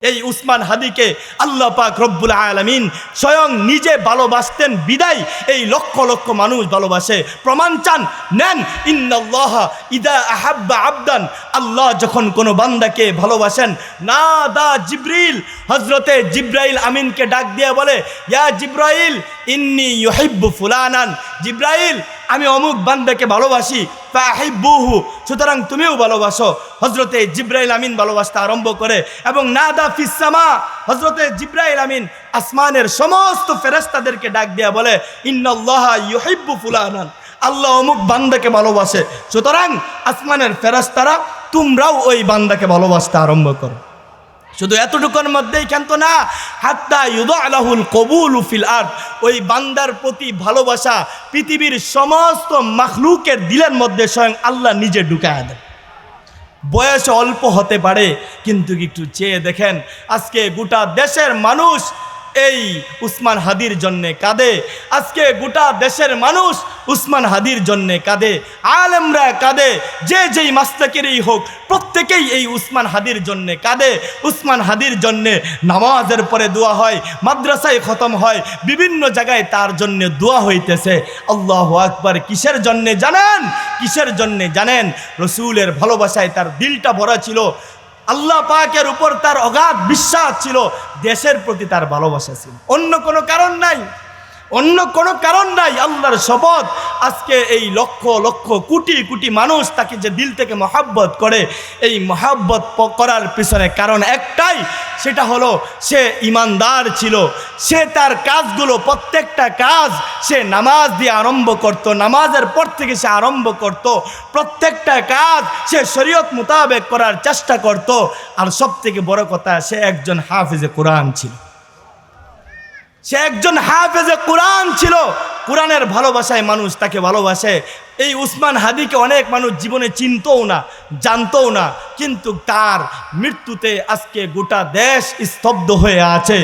এই উসমান হাদিকে আল্লাহ পাক রব্বুল আলামিন স্বয়ং নিজে ভালোবাসতেন বিদায় এই লক্ষ লক্ষ মানুষ ভালোবাসে। প্রমাণ চান? নেন। ইন্নাল্লাহা ইদা আহাব্বা আবদান, আল্লাহ যখন কোনো বান্দাকে ভালোবাসেন, নাদা জিবরিল, হযরতে জিব্রাইল আমিনকে ডাক দিয়ে বলে, ইয়া জিব্রাইল ইন্নী ইউহিব্বু ফুলানান, জিব্রাইল আমি অমুক বান্দাকে ভালোবাসি, ফাহিব্বুহু, সুতরাং তুমিও ভালোবাসো। হযরতে জিব্রাইল আমিন ভালোবাসতে আরম্ভ করে এবং নাদা ফিস সামা, হযরতে জিব্রাইল আমিন আসমানের সমস্ত ফেরেশতাদেরকে ডাক দিয়া বলে, ইন্নাল্লাহা ইউহিব্বু ফুলানান, আল্লাহ অমুক বান্দাকে ভালোবাসে, সুতরাং আসমানের ফেরেশতারা তোমরাও ওই বান্দাকে ভালোবাসতে আরম্ভ করো। শুধু এতটুকুর মধ্যেই ক্ষান্ত না, হাত্তা ইউদালাহুল কবুলু ফিল আরদ, ওই বান্দার প্রতি ভালোবাসা পৃথিবীর সমস্ত মাখলুকের দিলের মধ্যে স্বয়ং আল্লাহ নিজে ঢুকায় দেন। বয়স অল্প হতে পারে, কিন্তু একটু চেয়ে দেখেন আজকে গোটা দেশের মানুষ এই উসমান হাদির জন্যে কাঁদে। আজকে গোটা দেশের মানুষ উসমান হাদির জন্যে কাঁদে, আলেমরা কাঁদে, যে যেই মাসলাকেরই হোক প্রত্যেকেই এই উসমান হাদির জন্যে কাঁদে। উসমান হাদির জন্যে নামাজের পরে দোয়া হয়, মাদ্রাসায় খতম হয়, বিভিন্ন জায়গায় তার জন্যে দোয়া হইতেছে। আল্লাহু আকবার। কিসের জন্যে জানেন? কিসের জন্যে জানেন? রসুলের ভালোবাসায় তার দিলটা ভরা ছিল, আল্লাহ পাকের উপর তার অগাধ বিশ্বাস ছিল, দেশের প্রতি তার ভালোবাসা ছিল, অন্য কোনো কারণ নাই, অন্য কোনো কারণ নাই। আল্লাহর শপথ, আজকে এই লক্ষ লক্ষ কোটি কোটি মানুষ তাকে যে দিল থেকে মহাব্বত করে, এই মহাব্বত করার পিছনে কারণ একটাই, সেটা হলো সে ইমানদার ছিল। সে তার কাজগুলো প্রত্যেকটা কাজ সে নামাজ দিয়ে আরম্ভ করত, নামাজের পর থেকে সে আরম্ভ করত, প্রত্যেকটা কাজ সে শরীয়ত মোতাবেক করার চেষ্টা করত। আর সব থেকে বড় কথা, সে একজন হাফেজে কোরআন ছিল, সে একজন হাফেজে কোরআন ছিল। কোরআনের ভালোবাসায় মানুষ তাকে ভালোবাসে। এই উসমান হাদিকে অনেক মানুষ জীবনে চিনতও না, জানতও না, কিন্তু তার মৃত্যুতে আজকে গোটা দেশ স্তব্ধ হয়ে আছে।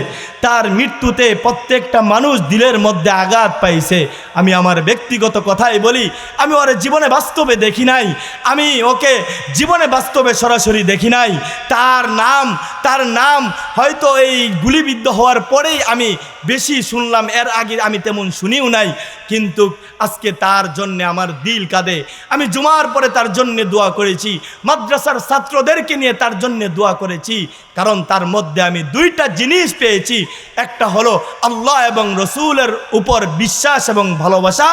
তার মৃত্যুতে প্রত্যেকটা মানুষ দিলের মধ্যে আঘাত পাইছে। আমি আমার ব্যক্তিগত কথাই বলি, আমি ওর জীবনে বাস্তবে দেখি নাই, আমি ওকে জীবনে বাস্তবে সরাসরি দেখি নাই। তার নাম হয়তো এই গুলিবিদ্ধ হওয়ার পরেই আমি বেশি শুনলাম, এর আগে আমি তেমন শুনিও নাই। কিন্তু আজকে তার জন্যে আমার দিল কাঁদে। আমি জুমার পরে তার জন্যে দোয়া করেছি, মাদ্রাসার ছাত্রদেরকে নিয়ে তার জন্যে দোয়া করেছি, কারণ তার মধ্যে আমি দুইটা জিনিস পেয়েছি। একটা হলো আল্লাহ এবং রসুলের উপর বিশ্বাস এবং ভালোবাসা,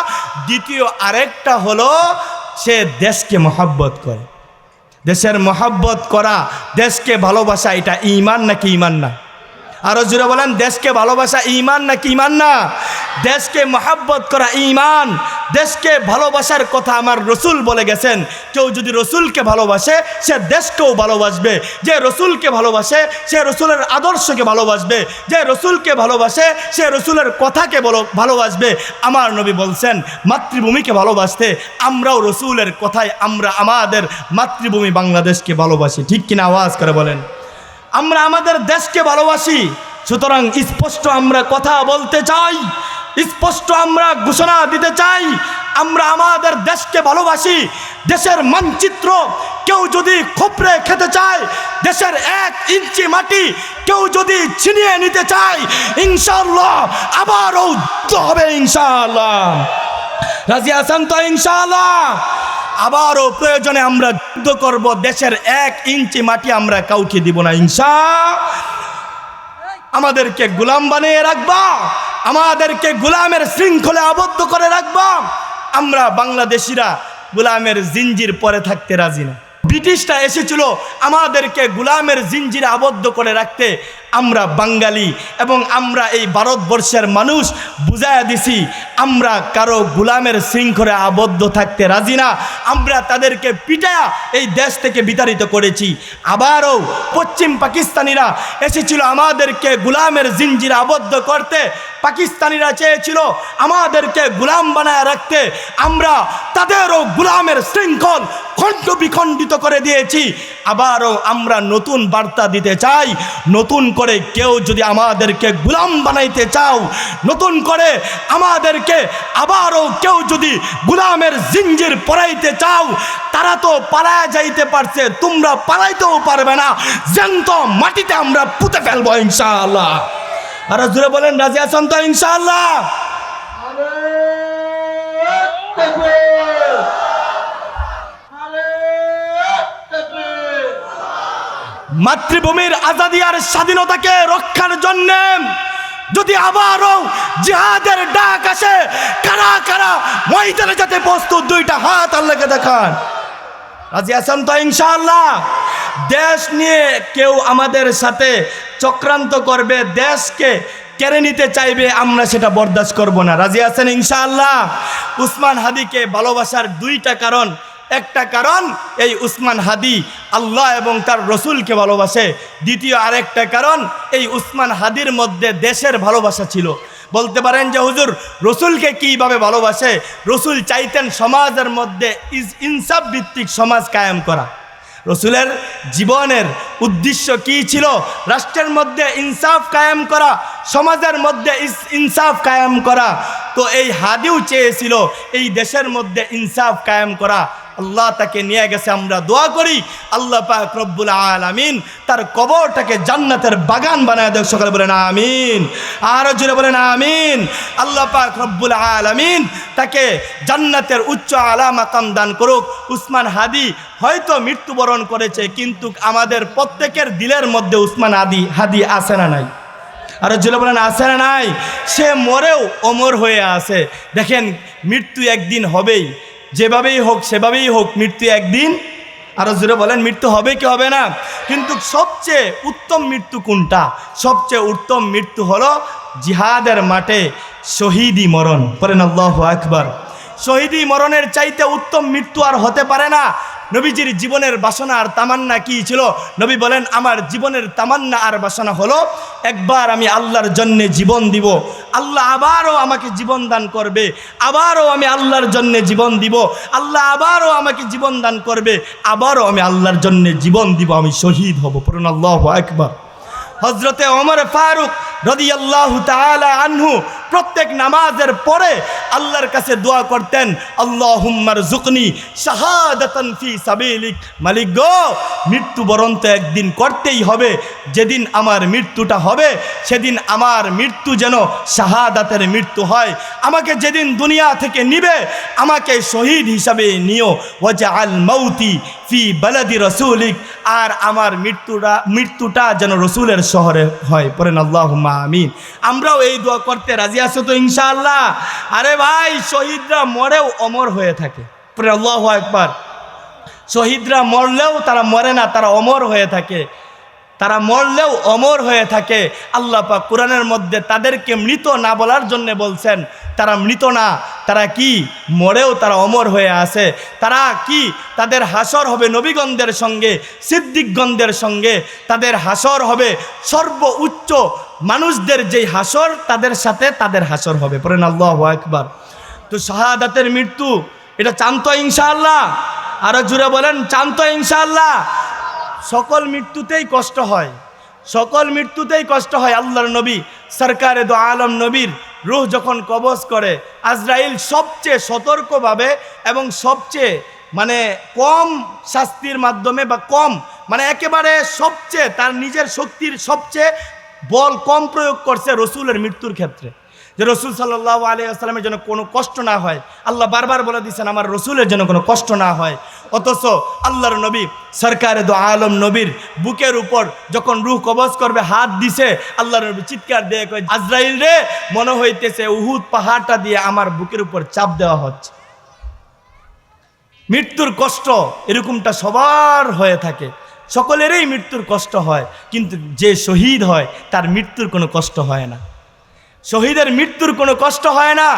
দ্বিতীয় আরেকটা হলো সে দেশকে মহাব্বত করে। দেশের মহাব্বত করা, দেশকে ভালোবাসা, এটা ঈমান নাকি ঈমান না? আরো জোরে বলেন, দেশকে ভালোবাসা ঈমান নাকি ঈমান না? দেশকে মহাব্বত করা ঈমান। দেশকে ভালোবাসার কথা আমার রসুল বলে গেছেন, কেউ যদি রসুলকে ভালোবাসে সে দেশকেও ভালোবাসবে। যে রসুলকে ভালোবাসে সে রসুলের আদর্শকে ভালোবাসবে, যে রসুলকে ভালোবাসে সে রসুলের কথাকে ভালোবাসবে। আমার নবী বলছেন মাতৃভূমিকে ভালোবাসতে, আমরাও রসুলের কথায় আমরা আমাদের মাতৃভূমি বাংলাদেশকে ভালোবাসি। ঠিক কিনা? আওয়াজ করে বলেন। আমরা আমাদের দেশকে ভালোবাসি। সুতরাং স্পষ্ট আমরা কথা বলতে চাই, স্পষ্ট আমরা ঘোষণা দিতে চাই, আমরা আমাদের দেশকে ভালোবাসি। দেশের মানচিত্র কেউ যদি খোপড়ে খেতে চায়, দেশের 1 ইঞ্চি মাটি কেউ যদি ছিনিয়ে নিতে চায়, ইনশাআল্লাহ আবারও হবে। ইনশাআল্লাহ রাজি আছেন তো? ইনশাআল্লাহ আবারও প্রয়োজনে আমরা যুদ্ধ করব। দেশের 1 ইঞ্চি মাটি আমরা কাউকে দিব না। আমাদেরকে গোলাম বানিয়ে রাখবা, আমাদেরকে গোলামের শৃঙ্খলে আবদ্ধ করে রাখবা। আমরা বাংলাদেশিরা গোলামের জিঞ্জির পরে থাকতে রাজি না। ব্রিটিশরা এসেছিল আমাদেরকে গোলামের জিঞ্জিরে আবদ্ধ করে রাখতে। আমরা বাঙালি এবং আমরা এই ভারতবর্ষের মানুষ বুঝাইয়া দিছি, আমরা কারো গোলামের শৃঙ্খলে আবদ্ধ থাকতে রাজি না। আমরা তাদেরকে পিটায়া এই দেশ থেকে বিতাড়িত করেছি। আবারও পশ্চিম পাকিস্তানিরা এসেছিল আমাদেরকে গোলামের জিঞ্জিরে আবদ্ধ করতে। পাকিস্তানিরা চেয়েছিল আমাদেরকে গোলাম বানায় রাখতে। আমরা তাদেরও গোলামের শৃঙ্খল খণ্ড বিখণ্ডিত করে দিয়েছি। আবারও আমরা নতুন বার্তা দিতে চাই, নতুন করে কেউ যদি আমাদেরকে গোলাম বানাইতে চাও, নতুন করে আমাদেরকে আবারও কেউ যদি গোলামের জিঞ্জির পরাইতে চাও, তারা তো পালায় যাইতে পারছে, তোমরা পালাইতেও পারবে না। জ্যান্ত মাটিতে আমরা পুঁতে ফেলবো ইনশাআল্লাহ। আর জোরে বলেন রাজি আছেন তো ইনশাআল্লাহ? মাতৃভূমির আজাদী আর স্বাধীনতাকে রক্ষার জন্য যদি আবারও জিহাদের ডাক আসে, কারা কারা ময়দানে যেতে প্রস্তুত? দুইটা হাত আল্লাহকে দেখান। রাজি আছেন তো ইনশাআল্লাহ? দেশ নিয়ে কেউ আমাদের সাথে চক্রান্ত করবে, দেশকে কেড়ে নিতে চাইবে, আমরা সেটা বরদাস্ত করব না। রাজি আছেন ইনশাআল্লাহ? উসমান হাদিকে ভালোবাসার দুইটা কারণ। একটা কারণ এই উসমান হাদি আল্লাহ এবং তার রসুলকে ভালোবাসে। দ্বিতীয় আরেকটা কারণ এই উসমান হাদির মধ্যে দেশের ভালোবাসা ছিল। বলতে পারেন যে হুজুর রসুলকে কীভাবে ভালোবাসে? রসুল চাইতেন সমাজের মধ্যে ইনসাফ ভিত্তিক সমাজ কায়েম করা। রসুলের জীবনের উদ্দেশ্য কী ছিল? রাষ্ট্রের মধ্যে ইনসাফ কায়েম করা, সমাজের মধ্যে ইনসাফ কায়েম করা। তো এই হাদিও চেয়েছিল এই দেশের মধ্যে ইনসাফ কায়েম করা। আল্লাহ তাকে নিয়ে গেছে। আমরা দোয়া করি আল্লাহ পাক রব্বুল আলামিন তার কবরটাকে জান্নাতের বাগান বানায় দেখ। সকালে বলেন আমিন, আরো জোরে বলেন আমিন। আল্লাহ পাক রব্বুল আলামিন তাকে জান্নাতের উচ্চ আলা মাকাম দান করুক। উসমান হাদি হয়তো মৃত্যুবরণ করেছে, কিন্তু আমাদের প্রত্যেকের দিলের মধ্যে উসমান হাদি আছে না নাই? আরো জোরে বলেন আছে না নাই? সে মরেও অমর হয়ে আছে। দেখেন মৃত্যু একদিন হবেই, যেভাবেই হোক সেভাবেই হোক মৃত্যু একদিন। আরো জোরে বলেন মৃত্যু হবে কি হবে না? কিন্তু সবচেয়ে উত্তম মৃত্যু কোনটা? সবচেয়ে উত্তম মৃত্যু হলো জিহাদের মাঠে শহীদি মরণ। বলেন আল্লাহু আকবার। শহীদি মরণের চাইতে উত্তম মৃত্যু আর হতে পারে না। নবীজির জীবনের বাসনা আর তামান্না কি ছিল? নবী বলেন আমার জীবনের তামান্না আর বাসনা হলো একবার আমি আল্লাহর জন্য জীবন দিব, আল্লাহ আবারও আমাকে জীবন দান করবে, আবারও আমি আল্লাহর জন্য জীবন দিব, আল্লাহ আবারও আমাকে জীবন দান করবে, আবারও আমি আল্লাহর জন্য জীবন দিব, আমি শহীদ হব। পড়ুন আল্লাহু আকবার। হযরতে ওমর ফারুক রাদিয়াল্লাহু তাআলা আনহু প্রত্যেক নামাজের পরে আল্লাহর কাছে দোয়া করতেন, আল্লাহুম্মা রযুকনি শাহাদাতান ফি সাবিলিক। মালিক গো, মৃত্যুবরণ তো একদিন করতেই হবে। যেদিন আমার মৃত্যুটা হবে সেদিন আমার মৃত্যু যেন শাহাদাতের মৃত্যু হয়। আমাকে যেদিন দুনিয়া থেকে নিবে আমাকে শহীদ হিসাবে নিও। ওয়াজআল মাউতি ফি বালাদি রাসূলিক। আর আমার মৃত্যুটা যেন রসুলের শহরে হয়। পড়েন আল্লাহুম্মা আমিন। আমরাও এই দোয়া করতে রাজি আছো তো ইনশাআল্লাহ? আরে ভাই, শহীদরা মরেও অমর হয়ে থাকে। পড়েন আল্লাহু আকবার। শহীদরা মরলেও তারা মরে না, তারা অমর হয়ে থাকে। তারা মরলেও অমর হয়ে থাকে। আল্লাহ পাক কোরআনের মধ্যে তাদেরকে মৃত না বলার জন্য বলছেন। তারা মৃত না, তারা কি মরেও তারা অমর হয়ে আছে। তারা কি তাদের হাসর হবে নবীগণদের সঙ্গে, সিদ্দিকগণদের সঙ্গে। তাদের হাসর হবে সর্বোচ্চ মানুষদের যেই হাসর, তাদের সাথে তাদের হাসর হবে। পড়েন আল্লাহু আকবার। তো শাহাদাতের মৃত্যু এটা চান তো ইনশাআল্লাহ? আরো জুড়ে বলেন চান তো ইনশাআল্লাহ? সকল মৃত্যুতেই কষ্ট হয়, সকল মৃত্যুতেই কষ্ট হয়। আল্লাহর নবী সরকারে দো আলম নবীর রূহ যখন কবজ করে, আজরাইল সবচেয়ে সতর্কভাবে এবং সবচেয়ে কম শাস্তির মাধ্যমে বা কম একেবারে সবচেয়ে তার নিজের শক্তির সবচেয়ে বল কম প্রয়োগ করছে রসুলের মৃত্যুর ক্ষেত্রে, যে রসুল সাল্লাল্লাহু আলাইহি ওয়াসাল্লামের যেন কোনো কষ্ট না হয়। আল্লাহ বারবার বলে দিয়েছেন আমার রসুলের যেন কোনো কষ্ট না হয়। অথচ আল্লাহর নবী সরকারে দো আলম নবীর বুকের উপর যখন রূহ কবজ করবে হাত দিছে, আল্লাহর নবী চিৎকার দিয়ে কয়, আজরাইল রে, মনে হইতেছে উহুদ পাহাড়টা দিয়ে আমার বুকের উপর চাপ দেওয়া হচ্ছে। মৃত্যুর কষ্ট এরকমটা সবার হয়ে থাকে, সকলেরই মৃত্যুর কষ্ট হয়, কিন্তু যে শহীদ হয় তার মৃত্যুর কোনো কষ্ট হয় না। শহীদের মৃত্যুর কোনো কষ্ট হয় না।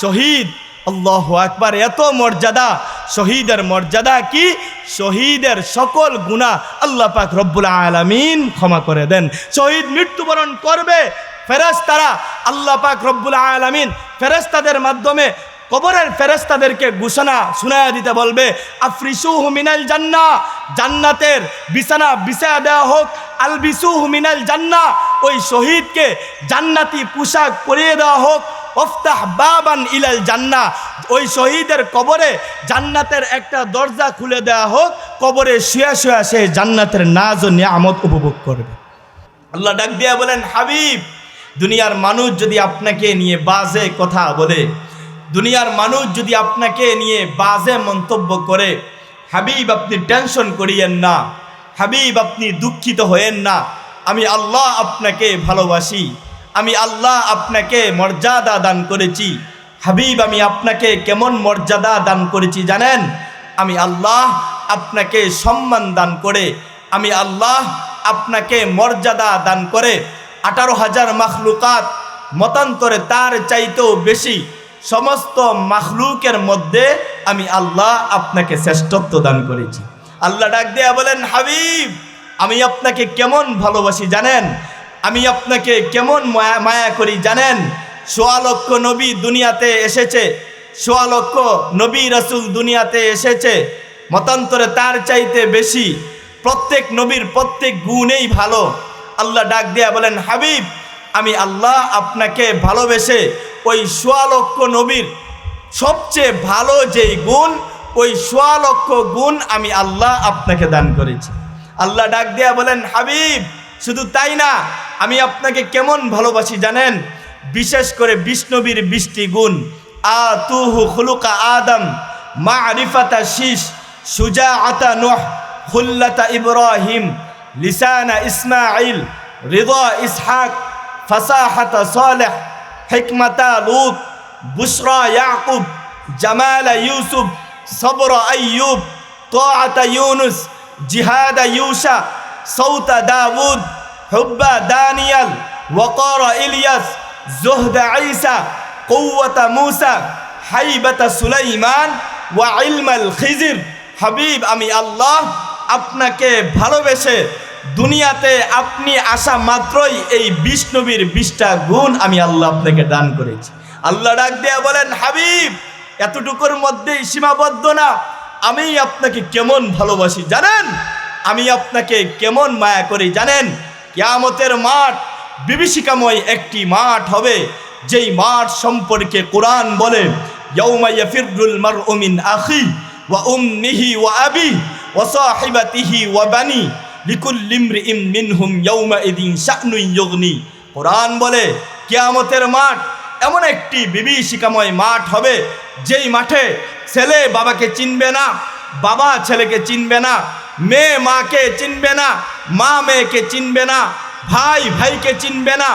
শহীদ, আল্লাহু আকবার, এত মর্যাদা। শহীদের মর্যাদা কি? শহীদের সকল গুনাহ আল্লাহ পাক রব্বুল আলামিন ক্ষমা করে দেন। শহীদ মৃত্যুবরণ করবে, ফেরেশতারা আল্লাহ পাক রব্বুল আলামিন ফেরেশতাদের মাধ্যমে কবরের ফেরেশতাদেরকে ঘোষণা শোনায়া দিতে বলবে, আফরিসুহু মিনাল জান্নাহ, জান্নাতের বিছানা বিছায়া দেওয়া হোক। আলবিসুহু মিনাল জান্নাহ, ওই শহীদকে জান্নাতি পোশাক পরিয়ে দেওয়া হোক। ওফতাহ বাবান ইলাল জান্নাহ, ওই শহীদের কবরে জান্নাতের একটা দরজা খুলে দেওয়া হোক, কবরে শুয়ে শুয়ে সে জান্নাতের নাজ ও নিয়ামত উপভোগ করবে। আল্লাহ ডাক দিয়া বলেন, হাবিব, দুনিয়ার মানুষ যদি আপনাকে নিয়ে বাজে কথা বলে, দুনিয়ার মানুষ যদি আপনাকে নিয়ে বাজে মন্তব্য করে, হাবিব আপনি টেনশন করিয়েন না, হাবিব আপনি দুঃখিত হয়েন না। আমি আল্লাহ আপনাকে ভালোবাসি, আমি আল্লাহ আপনাকে মর্যাদা দান করেছি। হাবিব আমি আপনাকে কেমন মর্যাদা দান করেছি জানেন? আমি আল্লাহ আপনাকে সম্মান দান করে, আমি আল্লাহ আপনাকে মর্যাদা দান করে 18,000 মাখলুকাত মতান্তরে তার চাইতেও বেশি সমস্ত মাখলুকের মধ্যে আমি আল্লাহ আপনাকে শ্রেষ্ঠত্ব দান করেছি। আল্লাহ ডাক দেয়া বলেন, হাবিব আমি আপনাকে কেমন ভালোবাসি জানেন? আমি আপনাকে কেমন মায়া করি জানেন? 1.25 লক্ষ নবী দুনিয়াতে এসেছে, 1.25 লক্ষ নবী রাসূল দুনিয়াতে এসেছে, মতান্তরে তার চাইতে বেশি, প্রত্যেক নবীর প্রত্যেক গুণেই ভালো। আল্লাহ ডাক দেয়া বলেন, হাবিব আমি আল্লাহ আপনাকে ভালোবেসে ওই 1.25 লক্ষ নবীর সবচেয়ে ভালো যেই গুণ, ওই 1.25 লক্ষ গুণ আমি আল্লাহ আপনাকে দান করেছি। আল্লাহ ডাক দেয়া বলেন, হাবিব শুধু তাই না, আমি আপনাকে কেমন ভালোবাসি জানেন? বিশেষ করে 20 নবীর 20টি গুণ। আতুহু খুলুকা আদম, মারিফাতা শীষ, সুজাআতা নূহ, খুল্লাতা ইব্রাহিম, লিসানা ইসমাঈল, রিদা ইসহাক, ফাসাহাতা সালেহ, হিকমাতা লূত, বুশরা ইয়াকুব, জামালা ইউসুফ, সবরা আইয়ুব, তাআতা ইউনুস, জিহাদা ইউসা, সৌতা দাউদ, হুব্বা দানিয়াল, ওয়াকারা ইলিয়াস, জুহদা ঈসা, কুওয়াতা মূসা, হাইবাতা সুলাইমান, ওয়া ইলমাল খিজির। হাবিব আমি আল্লাহ আপনাকে ভালোবেসে দুনিয়াতে আপনি আসা মাত্রই এই 20 নবীর 20টা গুণ আমি আল্লাহ আপনাকে দান করেছি। আল্লাহ ডাক দেয়া বলেন, হাবিব এতটুকুর মধ্যেই সীমাবদ্ধ না, আমি আপনাকে কেমন ভালোবাসি জানেন? আমি আপনাকে কেমন মায়া করি জানেন? কিয়ামতের মাঠ বিভীষিকাময় একটি মাঠ হবে, যেই মাঠ সম্পর্কে কোরআন বলে, ইয়াউমা ইয়াফিরুল মারউ মিন আখি ওয়া উম্মিহি ওয়া আবি ওয়া সাহিবাতিহি ওয়া বানি লিকুল্লি ইমরিইম মিনহুম ইয়াউমা ইদিন শা'নুন ইউগনি। কোরআন বলে কিয়ামতের মাঠ এমন একটি বিভীষিকাময় মাঠ হবে, যেই মাঠে ছেলে বাবাকে চিনবে না, বাবা ছেলেকে চিনবে না, মেয়ে মাকে চিনবে না, মা মেয়েকে চিনবে না, ভাই ভাইকে চিনবে না,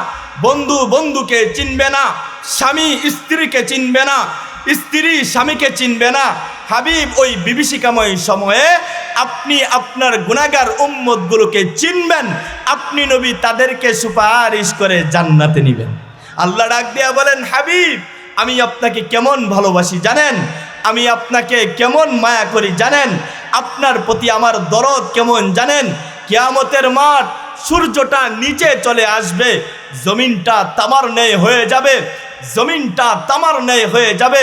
বন্ধু বন্ধুকে চিনবে না, স্বামী স্ত্রীকে চিনবে না, স্ত্রী স্বামীকে চিনবে না। হাবিব ওই বিভীষিকাময় সময়ে আপনি আপনার গুনাহগার উম্মতগুলোকে চিনবেন, আপনি নবী তাদেরকে সুপারিশ করে জান্নাতে নেবেন। আল্লাহ ডাক দিয়া বলেন, হাবিব আমি আপনাকে কেমন ভালোবাসি জানেন? আমি আপনাকে কেমন মায়া করি জানেন? আপনার প্রতি আমার দরদ কেমন জানেন? কিয়ামতের মাঠ সূর্যটা নিচে চলে আসবে, জমিনটা তামার ন্যায় হয়ে যাবে, জমিনটা তামার ন্যায় হয়ে যাবে,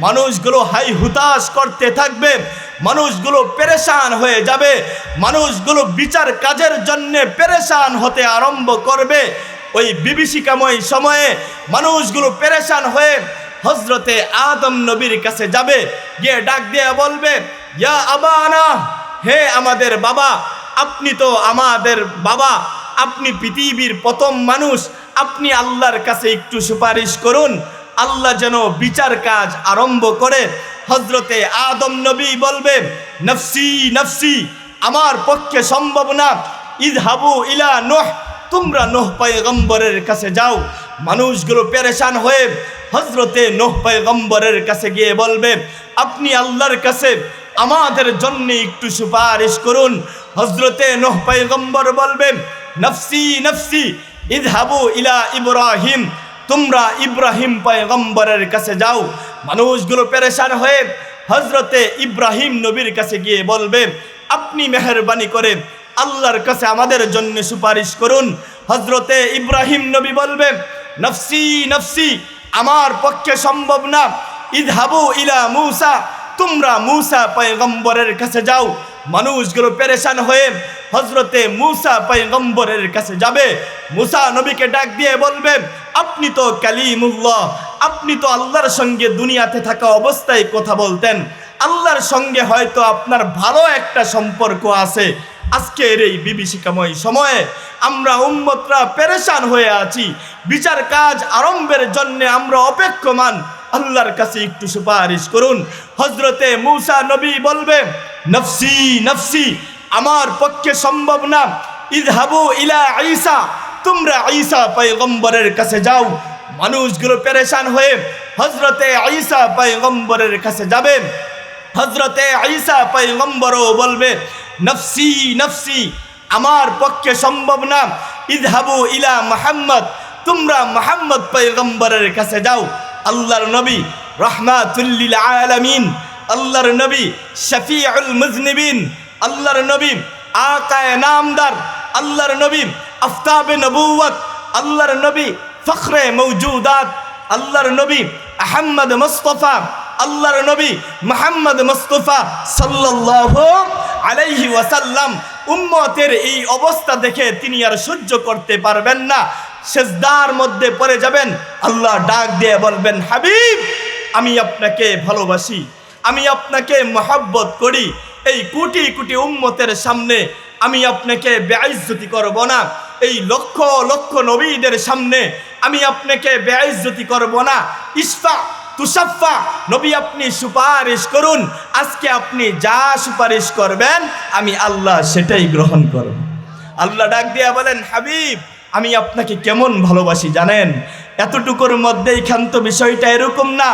মানুষগুলো হাই হুতাশ করতে থাকবে, মানুষগুলো পেরেশান হয়ে যাবে, মানুষগুলো বিচার কাজের জন্য পেরেশান হতে আরম্ভ করবে। ওই বিভীষিকাময় সময়ে মানুষগুলো পেরেশান হয়ে হযরতে আদম নবীর কাছে যাবে, গিয়ে ডাক দিয়ে বলবে, ইয়া আবানা, হে আমাদের বাবা, আপনি তো আমাদের বাবা, আপনি পৃথিবীর প্রথম মানুষ, আপনি আল্লাহর কাছে একটু সুপারিশ করুন, আল্লাহ যেন বিচার কাজ আরম্ভ করে। হযরতে আদম নবী বলবে, নফসি নফসি, আমার পক্ষে সম্ভব না, ইযহাবু ইলা নূহ, তোমরা নূহ পয়গম্বরের কাছে যাও। মানুষগুলো পেরেশান হয়ে হযরতে নূহ পয়গম্বরের কাছে গিয়ে বলবে, আপনি আল্লাহর কাছে আমাদের জন্য একটু সুপারিশ করুন। হযরতে নূহ পয়গম্বর বলবেন, নফসি নফসি, ইযহাবু ইলা ইব্রাহিম, তোমরা ইব্রাহিম পয়গম্বরের কাছে যাও। মানুষগুলো পেরেশান হয়ে হযরতে ইব্রাহিম নবীর কাছে গিয়ে বলবে, আপনি মেহেরবানি করে আল্লাহর কাছে আমাদের জন্য সুপারিশ করুন। হযরতে ইব্রাহিম নবী বলবে, নফসি নফসি, আমার পক্ষে সম্ভব না, ইযহাবু ইলা মূসা, তোমরা মূসা পয়গম্বরের কাছে যাও। মানুষগুলো পেরেশান হয়ে হযরতে মূসা পয়গম্বরের কাছে যাবে। মূসা নবীকে ডাক দিয়ে বলবে, আপনি তো কালিমুল্লাহ, আপনি তো আল্লাহর সঙ্গে দুনিয়াতে থাকা অবস্থায় কথা বলতেন, আল্লাহর সঙ্গে হয়তো আপনার ভালো একটা সম্পর্ক আছে। আজকের এই বিভীষিকাময় সময়ে আমরা উম্মতরা পেরেশান হয়ে আছি, বিচার কাজ আরম্ভের জন্য আমরা অপেক্ষমান। আল্লাহর কাছে একটু সুপারিশ করুন। হযরতে মূসা নবী বলবে, নফসি নফসি, আমার পক্ষে সম্ভব না। ইযহাবু ইলা ঈসা, তোমরা ঈসা পয়গম্বরের কাছে যাও। মানুষগুলো পেরেশান হয়ে হযরতে ঈসা পয়গম্বরের কাছে যাবে। হযরতে ঈসা পয়গম্বরও বলবে, নফসি নফসি, আমার পক্ষে সম্ভব না। ইযহাবু ইলা মুহাম্মদ, তোমরা মুহাম্মদ পয়গম্বরের কাছে যাও। আল্লাহর নবী রাহমাতুল লিল আলামিন, আল্লাহর নবী শফিউল মুজনিবিন, আল্লাহর নবী আকায়ে নামদার, আল্লাহর নবী আফতাবে নবুয়ত, আল্লাহর নবী ফখরে মওজুদাত, আল্লাহর নবী আহমদ মুস্তাফা, আল্লাহর নবী মুহাম্মদ মুস্তাফা সাল্লাল্লাহু আলাইহি ওয়াসাল্লাম উম্মতের এই অবস্থা দেখে তিনি আর সহ্য করতে পারবেন না, সিজদার মধ্যে পড়ে যাবেন। আল্লাহ ডাক দিয়ে বলবেন, হাবিব, আমি আপনাকে ভালোবাসি, আমি আপনাকে মহব্বত করি। এই কোটি কোটি উম্মতের সামনে আমি আপনাকে বেইজ্জতি করব না। এই লক্ষ লক্ষ নবীদের সামনে আমি আপনাকে বেইজ্জতি করব না। ইসফা তুসাফা, নবী আপনি সুপারিশ করুন। আজকে আপনি যা সুপারিশ করবেন আমি আল্লাহ সেটাই গ্রহণ করব। আল্লাহ ডাক দিয়া বলেন, হাবিব, আমি আপনাকে কেমন ভালোবাসি জানেন? এতটুকুর মধ্যেই ক্ষান্ত বিষয়টা এরকম না।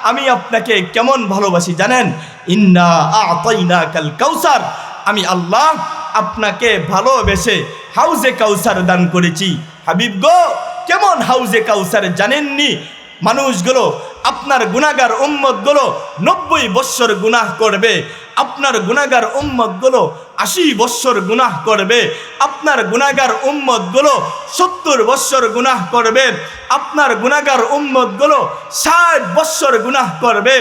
আমি আপনাকে কেমন ভালোবাসি জানেন? ইন্না আ'তাইনাকাল কাউসার, আমি আল্লাহ আপনাকে ভালোবেসে হাউজে কাউসার দান করেছি। হাবিব গো, কেমন হাউজে কাউসার জানেননি? মানুষগুলো, আপনার গুনাহগার উম্মতগুলো 90 বৎসর গুনাহ করবে, আপনার গুনাহগার উম্মতগুলো 80 বৎসর গুনাহ করবে, আপনার গুনাহগার উম্মতগুলো 70 বৎসর গুনাহ করবে, আপনার গুনাহগার উম্মতগুলো 60 বৎসর গুনাহ করবে,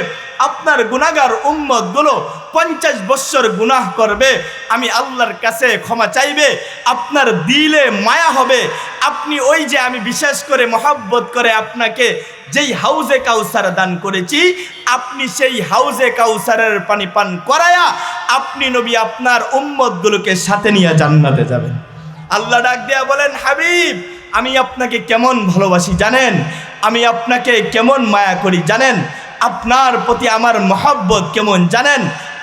আপনার গুনাহগার উম্মতগুলো 50 বৎসর গুনাহ করবে। আমি আল্লাহর কাছে ক্ষমা চাইবে, আপনার দিলে মায়া হবে। আপনি ওই যে আমি বিশেষ করে মহব্বত করে আপনাকে যেই হাউজে কাউসার দান করেছি, আপনি সেই হাউজে কাউসারের পানি পান করায়া আপনি নবী আপনার উম্মতগুলোকে সাথে নিয়ে জান্নাতে যাবেন। আল্লাহ ডাক দিয়া বলেন, হাবিব, আমি আপনাকে কেমন ভালোবাসি জানেন? আমি আপনাকে কেমন মায়া করি জানেন? আপনার প্রতি আমার মহব্বত কেমন জানেন?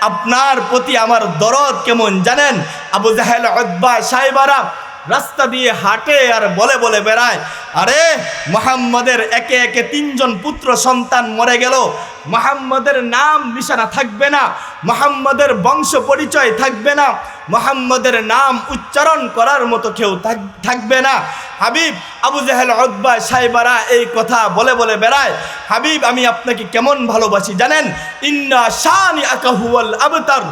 আপনার প্রতি আমার দরদ কেমন জানেন? আবু জাহেল, উতবা, সাইবারা রাস্তা দিয়ে হাঁটে আর বলে বলে বেড়ায়, আরে মুহাম্মদের একে একে 3 জন পুত্র সন্তান মরে গেল, মুহাম্মদের নাম নিশানা থাকবে না, মুহাম্মদের বংশ পরিচয় থাকবে না, মুহাম্মদের নাম উচ্চারণ করার মতো কেউ থাকবে না। হাবিব, আবু জাহেল, উতবা, সাইবারা এই কথা বলে বলে বেড়ায়। হাবিব, আমি আপনাকে কেমন ভালোবাসি জানেন? ইন্না শানিআকা হুয়াল আবতার,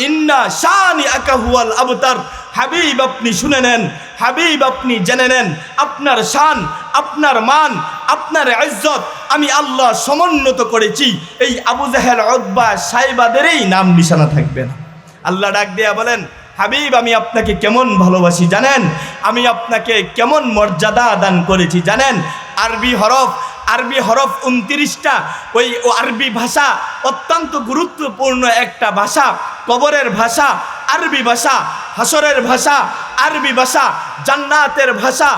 ইন্না শানিআকা হুয়াল আবতার। হাবিব, আপনি শুনে নেন, হাবিব, আপনি জেনে নেন, আপনার শান, আপনার মান, আপনার ইজ্জত আমি আল্লাহ সমুন্নত করেছি। এই আবু জাহেল, উতবা, সাইবাদেরই নাম নিশানা থাকবে না। আল্লাহ ডাক দিয়া বলেন, হাবিব, আমি আপনাকে কেমন ভালোবাসি জানেন? আমি আপনাকে কেমন মর্যাদা দান করেছি জানেন? আরবি হরফ 29টা। ওই আরবি ভাষা অত্যন্ত গুরুত্বপূর্ণ একটা ভাষা। কবরের ভাষা আরবি ভাষা, হাসরের ভাষা আরবি ভাষা, জান্নাতের ভাষা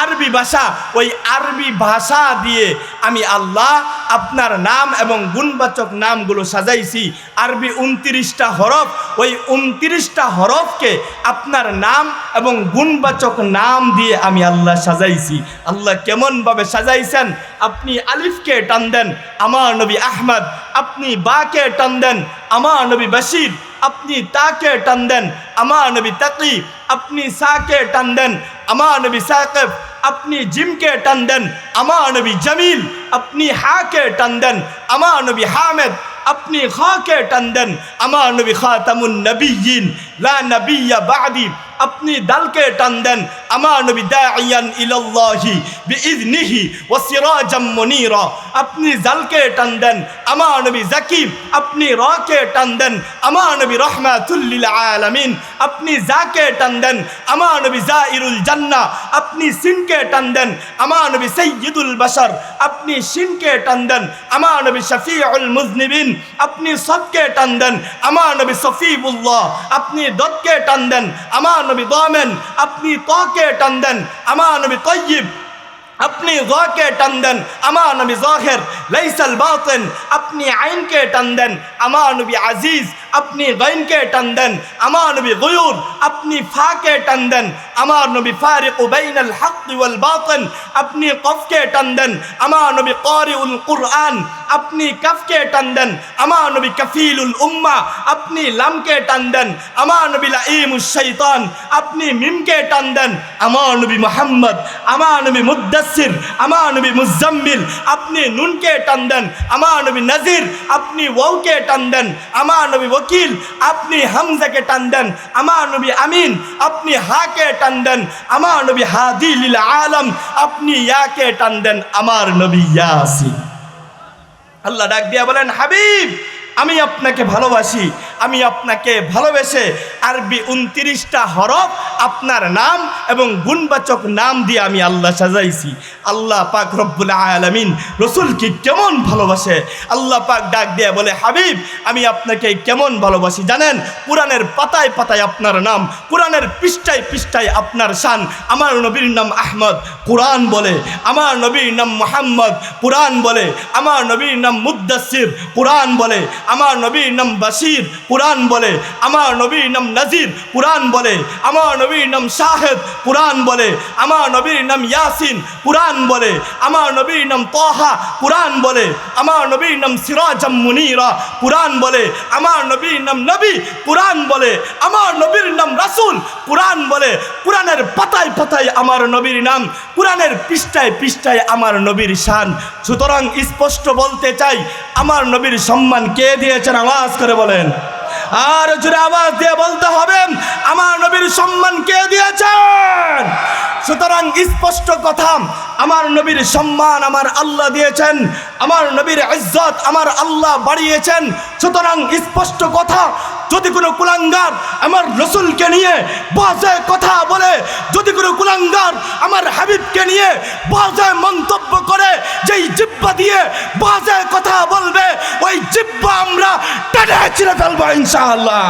আরবি ভাষা। ওই আরবি ভাষা দিয়ে আমি আল্লাহ আপনার নাম এবং গুণবাচক নামগুলো সাজাইছি। আরবি 29টা হরফ, ওই 29টা হরফকে আপনার নাম এবং গুণবাচক নাম দিয়ে আমি আল্লাহ সাজাইছি। আল্লাহ কেমনভাবে সাজাইছেন? আপনি আলিফকে টান দেন, আমার নবী আহমদ। আপনি বাকে টান দেন, আমার নবী বশির। আপনি তাকে টান দেন, আমার নবী তাকি। আপনি সাকে টান দেন, আমার নবী সাকিব। আপনি জিমকে টান দেন, আমার নবী জামিল। আপনি হাকে টান দেন, আমার নবী হামিদ। আপনি খাকে টান দেন, আমার নবী খাতামুন নবিয়্যিন, লা নবিয়্যা বাদি। আপনি দালকে টান দেন, আমার নবী দাঈয়ান ইলাল্লাহি বিইذনিহি ওয়া সিরাজাম মুনীরা, আপনি জালকে টান দেন। আমার নবী জাকিম, আপনি রাকে টান দেন। আমার নবী রাহমাতুল লিল আলামিন, আপনি জাকে টান দেন। আমার নবী জাইরুল জান্নাহ, আপনি সিনকে টান দেন। আমার নবী সাইয়্যিদুল বাশার, আপনি শিনকে টান দেন। আমার নবী শফিউল মুজনিবিন, আপনি সদকে টান দেন। আমার নবী সফিউল্লাহ, আপনি দদকে টান দেন। আমার নবী দামেন, আপনি তকে টান দেন। আমার নবী তাইয়্যিব, আপনি গাকে টান দেন। আমার নবী জাহির লাইসাল বাতিন, আপনি আইনকে টান দেন। আমার নবী আজিজ, আপনি গাইনকে টান দেন। আমার নবী গুয়ুর, আপনি ফাকে টান দেন। আমার নবী ফারিকু বাইনাল হক ওয়াল বাতিন, আপনি কফকে টান দেন। আমার নবী কারিউল কুরআন, আপনি কাফকে টান দেন। আমার নবী কাফিলুল উম্মাহ, আপনি লামকে টান দেন। আমার নবী লাঈমুশ শাইতান, আপনি মিমকে টান দেন। আমার নবী মুহাম্মদ, আমার নবী মুদ্দাসসির, আমার নবী মুজাম্মিল, আপনি নুনকে টান দেন। আমার নবী নাজির, আপনি ওয়াওকে টান দেন। আমার নবী ওয়াকিল, আপনি হামজাকে টান দেন। আমার নবী আমিন, আপনি হাকে টান দেন। আমার নবী হাদি লিল আলম, আপনি ইয়াকে টান দেন। আমার নবী ইয়াসিন। আল্লাহ ডাক দিয়া বলেন, হাবিব আমি আপনাকে ভালোবাসি। আমি আপনাকে ভালোবেসে আরবি 29টা হরফ আপনার নাম এবং গুণবাচক নাম দিয়ে আমি আল্লাহ সাজাইছি। আল্লাহ পাক রব্বুল আলামিন রসুলকে কেমন ভালোবাসে। আল্লাহ পাক ডাক দিয়ে বলে, হাবিব আমি আপনাকে কেমন ভালোবাসি জানেন? কোরআনের পাতায় পাতায় আপনার নাম, কোরআনের পৃষ্ঠায় পৃষ্ঠায় আপনার শান। আমার নবীর নাম আহমদ, কোরআন বলে। আমার নবীর নাম মুহাম্মদ, কোরআন বলে। আমার নবীর নাম মুদ্দাসসির, কোরআন বলে। আমার নবীর নাম বাশির, কোরআন বলে। আমার নবীর নাম নাজির, কোরআন বলে। আমার নবীর নাম শাহেদ, কোরআন বলে। আমার নবীর নাম ইয়াসিন, কোরআন বলে। আমার নবীর নাম তাহা, কোরআন বলে। আমার নবীর নাম সিরাজাম মুনীরা, কোরআন বলে। আমার নবীর নাম নবী, কোরআন বলে। আমার নবীর নাম রাসূল, কোরআন বলে। কোরআনের পাতায় পাতায় আমার নবীর নাম, কোরআনের পৃষ্ঠায় পৃষ্ঠায় আমার নবীর শান। সুতরাং স্পষ্ট বলতে চাই, আমার নবীর সম্মান কে দিয়েছেন? আওয়াজ করে বলেন, আর জোরে আওয়াজ দিয়ে বলতে হবে, আমার নবীর সম্মান কে দিয়েছেন? সুতরাং স্পষ্ট কথা, আমার নবীর সম্মান আমার আল্লাহ দিয়েছেন। আমার নবীর ইজ্জত আমার আল্লাহ বাড়িয়েছেন। সুতরাং স্পষ্ট কথা, যদি কোনো কুলাঙ্গার আমার রসুলকে নিয়ে বাজে কথা বলে, যদি কোনো কুলাঙ্গার আমার হাবিবকে নিয়ে বাজে মন্তব্য করে, যেই জিহ্বা দিয়ে বাজে কথা বলবে, ওই জিহ্বা আমরা টেনে ছিঁড়ে ফেলবো ইনশাআল্লাহ।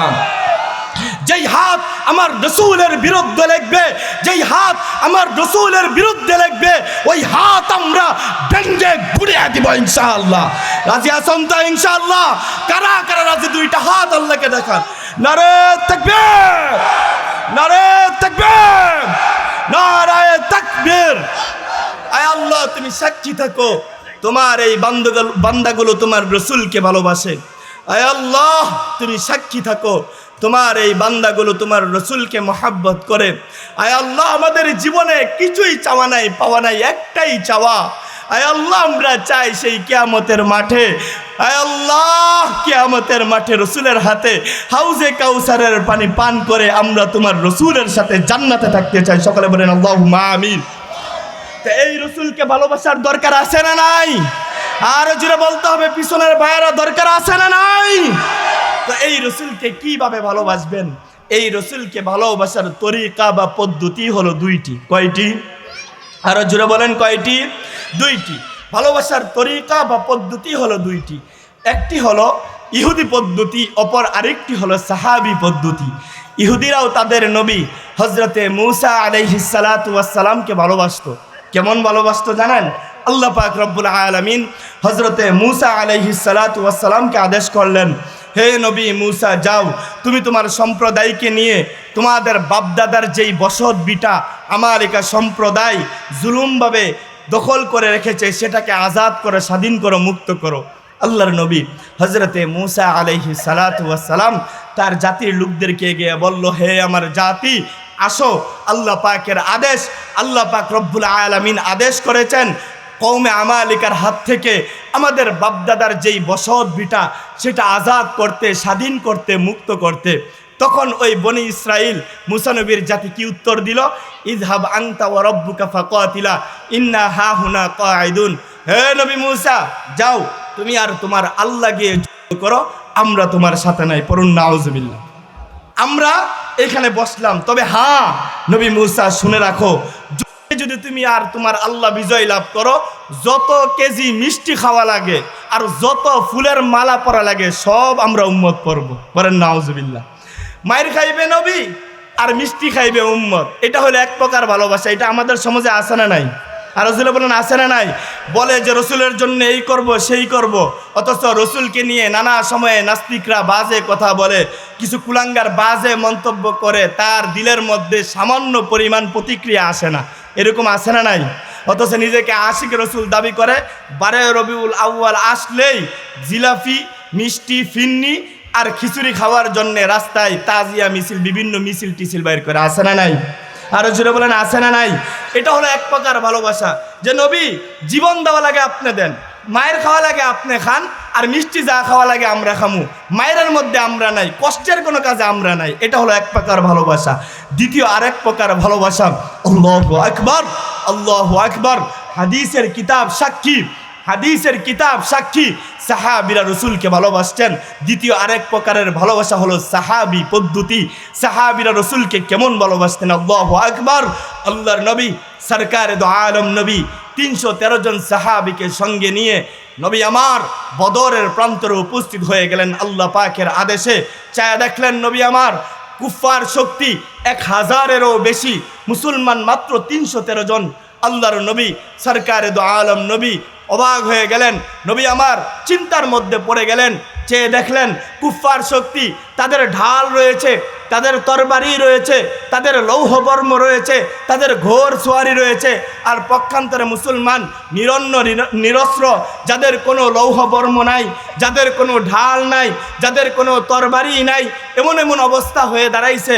যেই হাত আমার রসুলের বিরুদ্ধে লিখবে, যেই হাত আমার রসুলের বিরুদ্ধে লিখবে, ওই হাত আমরা ভেঙে গুড়িয়ে দিব ইনশাআল্লাহ। রাজি আছেন তো ইনশাআল্লাহ? কারা কারা রাজি? দুইটা হাত আল্লাহকে দেখান। নারে তাকবীর, নারে তাকবীর, নারে তাকবীর। আয় আল্লাহ, তুমি সাক্ষী থাকো তোমার এই বান্দাগুলো তোমার রসুলকে ভালোবাসে। আয় আল্লাহ, তুমি সাক্ষী থাকো তোমার এই বান্দাগুলো তোমার রসুলকে মহাব্বত করে। আয় আল্লাহ, আমাদের জীবনে কিছুই চাওয়া নাই, পাওয়া নাই, একটাই চাওয়া। আয় আল্লাহ, আমরা চাই সেই কিয়ামতের মাঠে, আয় আল্লাহ কিয়ামতের মাঠে রসুলের হাতে হাউজে কাউসারের পানি পান করে আমরা তোমার রসুলের সাথে জান্নাতে থাকতে চাই। সকলে বলেন আল্লাহুম্মা আমিন। তো এই রসুলকে ভালোবাসার দরকার আছে না নাই? আর জুড়ে বলতে হবে, পিছনের ভাইয়েরা, দরকার আছে না নাই? তো এই রসুলকে কিভাবে ভালোবাসবেন? এই রসুলকে ভালোবাসার তরিকা বা পদ্ধতি হলো দুইটি। কয়টি? আরো জুড়ে বলেন, কয়টি? দুইটি। ভালোবাসার তরিকা বা পদ্ধতি হলো দুইটি। একটি হলো ইহুদি পদ্ধতি, অপর আরেকটি হলো সাহাবি পদ্ধতি। ইহুদিরাও তাদের নবী হজরতে মূসা আলাইহিস সালাতু ওয়াস সালামকে ভালোবাসতো। কেমন ভালোবাসতো জানেন? আল্লাহ পাক রব্বুল আলামিন হজরতে মূসা আলাইহিস সালাতু ওয়াস সালামকে আদেশ করলেন, হে নবী মূসা, যাও তুমি তোমার সম্প্রদায়কে নিয়ে তোমাদের বাপদাদার যেই বসত বিটা আমালিকা সম্প্রদায় জুলুমভাবে দখল করে রেখেছে, সেটাকে আজাদ করে, স্বাধীন করো, মুক্ত করো। আল্লাহর নবী হজরতে মূসা আলাইহিস সালাতু ওয়াস সালাম তার জাতির লোকদেরকে গিয়ে বলল, হে আমার জাতি, আসো, আল্লাহ পাকের আদেশ, আল্লাহ পাক রব্বুল আলামিন আদেশ করেছেন কওমে আমালিকার হাত থেকে আমাদের বাপদাদার যেই বসত বিটা সেটা আজাদ করতে, স্বাধীন করতে, মুক্ত করতে। তখন ওই বনি ইসরাইল মুসা নবীর জাতি কি উত্তর দিল? ইযহাব আনতা ওয়া রাব্বুকা ফাকাতিলা ইন্না হাহুনা কাঈদুন। হে নবী মুসা, যাও তুমি আর তোমার আল্লাহ গিয়ে যুদ্ধ করো, আমরা তোমার সাথে নাই। পড়ুন নাউজুবিল্লাহ। আমরা এখানে বসলাম, তবে হ্যাঁ নবী মুসা শুনে রাখো, যদি তুমি আর তোমার আল্লাহ বিজয় লাভ করো, যত কেজি মিষ্টি খাওয়া লাগে আর যত ফুলের মালা পরা লাগে সব আমরা উম্মত পরব। বলেন নাউজুবিল্লাহ। মায়ের খাইবে নবী আর মিষ্টি খাইবে উম্মত, এটা হলো এক প্রকার ভালোবাসা। এটা আমাদের সমাজে আছে না নাই? আর রসুল বলেন আছে না নাই? বলে যে রসুলের জন্য এই করব সেই করব, অথচ রসুলকে নিয়ে নানা সময়ে নাস্তিকরা বাজে কথা বলে, কিছু কুলাঙ্গার বাজে মন্তব্য করে, তার দিলের মধ্যে সামান্য পরিমাণ প্রতিক্রিয়া আসে না। এরকম আছে না নাই? অথচ নিজেকে আশিক রসুল দাবি করে। 12 রবিউল আউয়াল আসলেই জিলাপি, মিষ্টি, ফিন্নি আর খিচুড়ি খাওয়ার জন্য রাস্তায় তাজিয়া মিছিল, বিভিন্ন মিছিল টিছিল বাইর করে। আছে না নাই? আরো জোরে বলেন আছে না নাই? এটা হলো এক প্রকার ভালোবাসা, যে নবী জীবন দেওয়া লাগে আপনি দেন, মায়ের খাওয়া লাগে আপনি খান, আর মিষ্টি যা খাওয়া লাগে আমরা খামু। মায়ের মধ্যে আমরা নাই, কষ্টের কোনো কাজে আমরা নাই। এটা হলো এক প্রকার ভালোবাসা। দ্বিতীয় আরেক প্রকার ভালোবাসা, আল্লাহু আকবার, আল্লাহু আকবার। হাদিসের কিতাব সাক্ষী, হাদিসের কিতাব সাক্ষী, সাহাবীরা রসুলকে ভালোবাসতেন। দ্বিতীয় আরেক প্রকারের ভালোবাসা হলো সাহাবী পদ্ধতি। সাহাবীরা রসুলকে কেমন ভালোবাসতেন? আল্লাহু আকবার। আল্লাহর নবী সরকার দো আলম নবী 313 জন সাহাবীকে সঙ্গে নিয়ে নবী আমার বদরের প্রান্তরে উপস্থিত হয়ে গেলেন। আল্লাহ পাকের আদেশে চায়া দেখলেন নবী আমার কুফার শক্তি 1000-এরও বেশি, মুসলমান মাত্র 313 জন। আল্লাহর নবী সরকার দো আলম নবী অবাক হয়ে গেলেন। নবী আমার চিন্তার মধ্যে পড়ে গেলেন। চেয়ে দেখলেন কুফার শক্তি, তাদের ঢাল রয়েছে, তাদের তরবারি রয়েছে, তাদের লৌহবর্ম রয়েছে, তাদের ঘোর সোয়ারি রয়েছে, আর পক্ষান্তরে মুসলমান নিরন্ন নিরস্ত্র, যাদের কোনো লৌহবর্ম নাই, যাদের কোনো ঢাল নাই, যাদের কোনো তরবারি নাই। এমন এমন অবস্থা হয়ে দাঁড়াইছে,